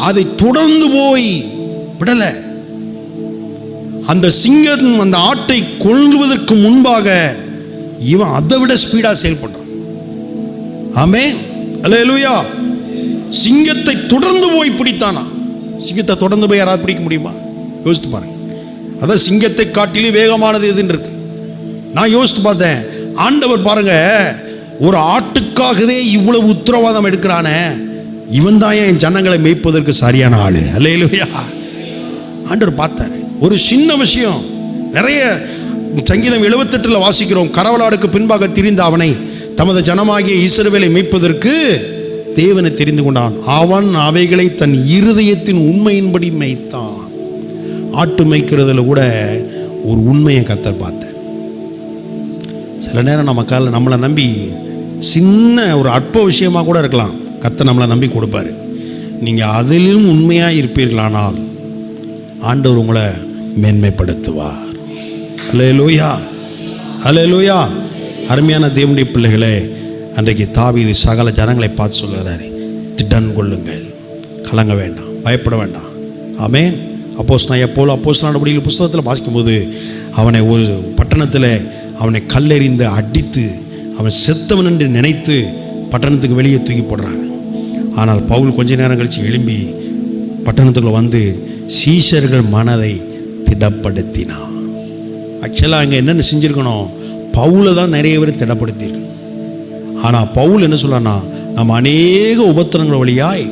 Speaker 1: அதை தொடர்ந்து போய் விடல. அந்த சிங்கம் அந்த ஆட்டை கொல்வதற்கு முன்பாக இவன் அதை விட ஸ்பீடா செயல்படுறான். ஆமென், அல்லேலூயா. சிங்கத்தை தொடர்ந்து போய் பிடித்தானா? சிங்கத்தை தொடர்ந்து போய் யாராவது பிடிக்க முடியுமா? யோசித்து பாருங்க. அதான் சிங்கத்தை காட்டிலும் வேகமானது எதுன்னு இருக்கு. நான் யோசித்து பார்த்தேன், ஆண்டவர் பாருங்க, ஒரு ஆட்டுக்காகவே இவ்வளவு உத்தரவாதம் எடுக்கிறானே, இவன் தான் என் ஜனங்களை மேய்ப்பதற்கு சரியான ஆளு. அல்லேலூயா. ஆண்டவர் பார்த்தாரு. ஒரு சின்ன விஷயம், நிறைய சங்கீதம் 78 வாசிக்கிறோம், கரவலாடுக்கு பின்பாக திரிந்த அவனை தமது ஜனமாகிய இஸ்ரவேலை மேய்ப்பதற்கு தேவனை தெரிந்து கொண்டான். அவன் அவைகளை தன் இருதயத்தின் உண்மையின்படி மேய்த்தான். ஆட்டு மேய்க்கிறதுல கூட ஒரு உண்மையை கர்த்தர் பார்த்தார். சில நேரம் நம்மளை நம்பி சின்ன ஒரு அற்ப விஷயமாக கூட இருக்கலாம், கர்த்தர் நம்மளை நம்பி கொடுப்பாரு. நீங்கள் அதிலும் உண்மையாக இருப்பீர்களானால் ஆண்டவர் உங்களை மேன்மைப்படுத்துவார். அல்லேலூயா, அல்லேலூயா. அருமையான தேவனுடைய பிள்ளைகளே, அன்றைக்கு தாவீது சகல ஜனங்களை பார்த்து சொல்கிறாரு, திடன் கொள்ளுங்கள், கலங்க வேண்டாம், பயப்பட வேண்டாம். ஆமென். அப்போஸ்தலர் புஸ்தகத்தில் வாசிக்கும்போது அவனை ஒரு பட்டணத்தில் அவனை கல்லெறிந்து அடித்து அவன் செத்தவன் என்று நினைத்து பட்டணத்துக்கு வெளியே தூக்கி போடுறாங்க. ஆனால் பவுல் கொஞ்ச நேரம் கழித்து எழும்பி பட்டணத்துக்குள்ள வந்து சீஷர்கள் மனதை திடப்படுத்தினான். ஆக்சுவலாக அங்கே என்னென்ன செஞ்சுருக்கணும், பவுலை தான் நிறைய பேர் திடப்படுத்தியிருக்கணும். ஆனால் பவுல் என்ன சொல்லனா, நம்ம அநேக உபத்திரங்கள் வழியாய்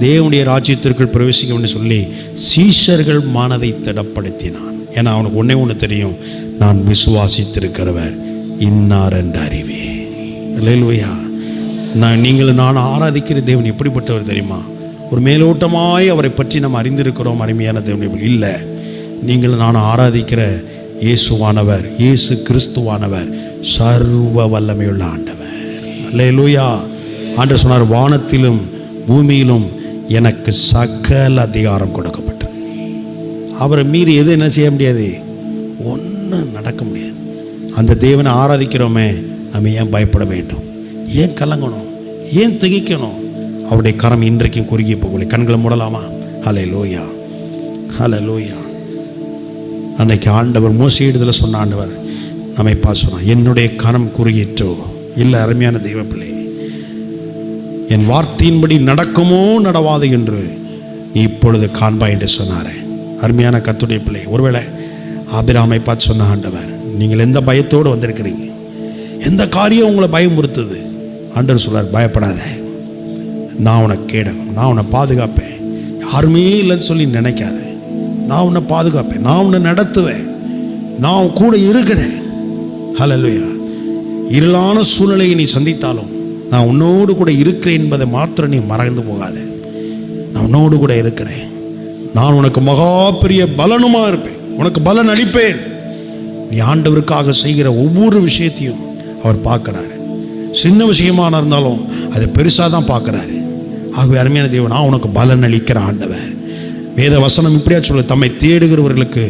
Speaker 1: தேவனுடைய ராஜ்யத்திற்குள் பிரவேசிக்க வேண்டும் சொல்லி சீஷர்கள் மனதை திடப்படுத்தினான். ஏன்னா அவனுக்கு ஒன்று தெரியும், நான் விசுவாசித்திருக்கிறவர் இன்னார் என்று அறிவே. அல்லேலூயா. நான் ஆராதிக்கிற தேவன் எப்படிப்பட்டவர் தெரியுமா? ஒரு மேலோட்டமாய் அவரை பற்றி நம்ம அறிந்திருக்கிறோம் அருமையான தேவன் இல்லை. நீங்கள் நான் ஆராதிக்கிற இயேசுவானவர், இயேசு கிறிஸ்துவானவர் சர்வ வல்லமையுள்ள ஆண்டவர். அல்லேலூயா. ஆண்டவர் சொன்னார், வானத்திலும் பூமியிலும் எனக்கு சகல அதிகாரம் கொடுக்கப்பட்டது. அவரை மீறி எது என்ன செய்ய முடியாது, ஒன்றும் நடக்க முடியாது. அந்த தேவனை ஆராதிக்கிறோமே, நம்ம ஏன் பயப்பட வேண்டும், ஏன் கலங்கணும், ஏன் திகைக்கணும்? அவருடைய கரம் இன்றைக்கும் குறுகிய போகலை. கண்களை மூடலாமா? ஹல்லேலூயா, ஹல்லேலூயா. அன்னைக்கு ஆண்டவர் மோசேயிடத்தில் சொன்ன ஆண்டவர் நம்மை பார்த்து சொன்னார், என்னுடைய கரம் குறுகிற்றோ? இல்லை அருமையான தெய்வ பிள்ளை, என் வார்த்தையின்படி நடக்குமோ நடவாது என்று நீ இப்பொழுது காண்பாய் என்று சொன்னாரே. அருமையான கர்த்தருடைய பிள்ளை, ஒருவேளை ஆபிரகாமை பார்த்து சொன்ன ஆண்டவர், நீங்கள் எந்த பயத்தோடு வந்திருக்கிறீங்க, எந்த காரியம் உங்களை பயமுறுத்துது? ஆண்டவர் சொல்றார், பயப்படாத, நான் உனக்கு கேடகம், நான் உன்னை பாதுகாப்பேன். யாருமே இல்லைன்னு சொல்லி நினைக்காத, நான் உன்னை பாதுகாப்பேன், நான் உன்னை நடத்துவேன், நான் கூட இருக்கிறேன். ஹல்லேலூயா. இருளான சூழ்நிலையை நீ சந்தித்தாலும் நான் உன்னோடு கூட இருக்கிறேன் என்பதை மாத்திரம் நீ மறந்து போகாத. நான் உன்னோடு கூட இருக்கிறேன். நான் உனக்கு மகா பெரிய பலனுமா இருப்பேன், உனக்கு பலன் அளிப்பேன். நீ ஆண்டவருக்காக செய்கிற ஒவ்வொரு விஷயத்தையும் அவர் பார்க்கிறாரு. சின்ன விஷயமான இருந்தாலும் அதை பெருசாக தான் பார்க்குறாரு. ஆகவே அருமையான தேவன், நான் உனக்கு பலன் அளிக்கிற ஆண்டவர். வேத வசனம் இப்படியா சொல்ல, தம்மை தேடுகிறவர்களுக்கு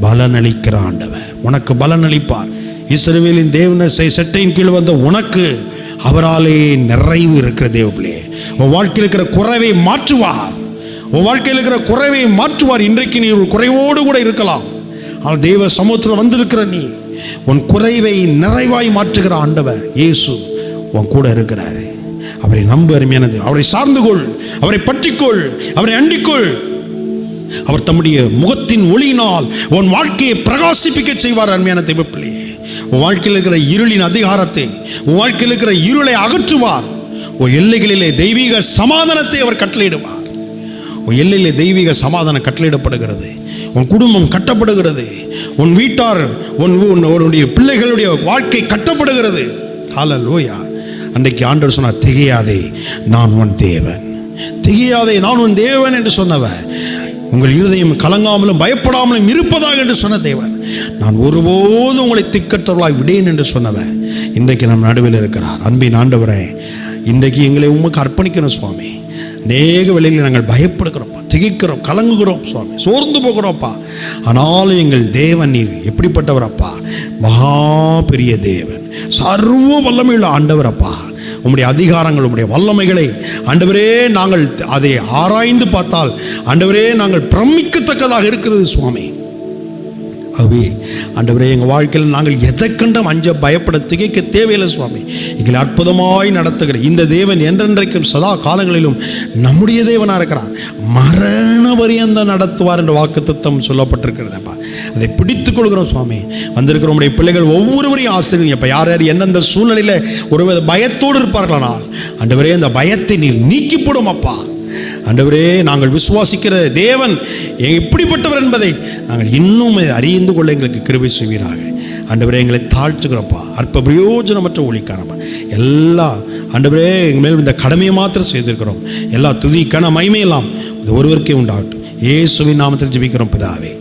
Speaker 1: பலன் அளிக்கிற ஆண்டவர் உனக்கு பலன் அளிப்பார். இஸ்ரவேலின் தேவனை செட்டையின் கீழ் வந்த உனக்கு அவராலே நிறைவு இருக்கிற தேவப்பிள்ளையே, உன் வாழ்க்கையில் இருக்கிற குறைவை மாற்றுவார். உன் வாழ்க்கையில் இருக்கிற குறைவை மாற்றுவார். இன்றைக்கு நீ ஒரு குறைவோடு கூட இருக்கலாம், ஆனால் தெய்வ சமூகத்தில் வந்திருக்கிற நீ உன் குறைவை நிறைவாய் மாற்றுகிற ஆண்டவர் இயேசு உன் கூட இருக்கிறாரு. அவரை நம்பு அருமையானது. அவரை சார்ந்து கொள், அவரை பற்றிக்கொள், அவரை அண்டிக்கொள். அவர் தம்முடைய முகத்தின் ஒளியினால் உன் வாழ்க்கையை பிரகாசிப்பிக்க செய்வார். அருமையான தெய்வ பிள்ளையே, உன் வாழ்க்கையில் இருக்கிற இருளின் அதிகாரத்தை, உன் வாழ்க்கையில் இருக்கிற இருளை அகற்றுவார். உன் எல்லைகளிலே தெய்வீக சமாதானத்தை அவர் கட்டளையிடுவார். உன் எல்லையிலே தெய்வீக சமாதானம் கட்டளையிடப்படுகிறது. உன் குடும்பம் கட்டப்படுகிறது. உன் வீட்டார், உன்னுடைய பிள்ளைகளுடைய வாழ்க்கை கட்டப்படுகிறது. ஹல்லேலூயா. அன்றைக்கு ஆண்டவர் சொன்னார், திகையாதே, நான் உன் தேவன், திகையாதே, நான் உன் தேவன் என்று சொன்னவர், உங்கள் இருதயம் கலங்காமலும் பயப்படாமலும் இருப்பதாக என்று சொன்ன தேவன், நான் ஒருபோதும் உங்களை திக்கற்றவர்களாய் விடேன் என்று சொன்னவர் இன்றைக்கு நம் நடுவில் இருக்கிறார். அன்பின் ஆண்டவரே, இன்றைக்கு எங்களை உமக்கு அர்ப்பணிக்கணும் சுவாமி. அநேக வேளையில் நாங்கள் பயப்படுகிறோம்ப்பா, திகைக்கிறோம், கலங்குகிறோம் சுவாமி, சோர்ந்து போகிறோம்ப்பா. ஆனாலும் எங்கள் தேவன் நீர் எப்படிப்பட்டவர் அப்பா? மகா பெரிய தேவன், சர்வ வல்லமையுள்ள ஆண்டவர் அப்பா. உம்முடைய அதிகாரங்கள், உம்முடைய வல்லமைகளை ஆண்டவரே நாங்கள் அதை ஆராய்ந்து பார்த்தால் ஆண்டவரே நாங்கள் பிரமிக்கத்தக்கதாக இருக்கிறது சுவாமி. ஆகவே ஆண்டவரே, எங்கள் வாழ்க்கையில் நாங்கள் எதை கண்டும் அஞ்ச பயப்பட திகைக்க தேவையில்லை சுவாமி. எங்களை அற்புதமாய் நடத்துகிற இந்த தேவன் என்றென்றைக்கும் சதா காலங்களிலும் நம்முடைய தேவனாக இருக்கிறார். மரண பரியந்தம் நடத்துவார் என்ற வாக்குத்தத்தம் சொல்லப்பட்டிருக்கிறதப்பா. அதை பிடித்துக் கொள்கிறோம் சுவாமி. வந்திருக்கிற உடைய பிள்ளைகள் ஒவ்வொருவரையும் ஆசீர்வதிங்க. இப்போ யார் யார் எந்தெந்த சூழ்நிலையில் ஒருவித பயத்தோடு இருப்பார்களானால் ஆண்டவரே, அந்த பயத்தை நீர் நீக்கி போடும் அப்பா. ஆண்டவரே, நாங்கள் விசுவாசிக்கிற தேவன் எப்படிப்பட்டவர் என்பதை நாங்கள் இன்னும் அறிந்து கொள்ள எங்களுக்கு கிருபை செய்வீராக. ஆண்டவரே, எங்களை தாழ்த்துக்கிறோம்ப்பா. அற்ப பிரயோஜனமற்ற ஒளிக்காரப்பா எல்லா ஆண்டவரே எங்கள் மேல் இந்த கடமையை மாத்திரம் செய்திருக்கிறோம். எல்லா துதி கன மகிமையெல்லாம் ஒருவருக்கே உண்டாகட்டும். இயேசுவின் நாமத்தில் ஜெபிக்கிறோம் பிதாவே.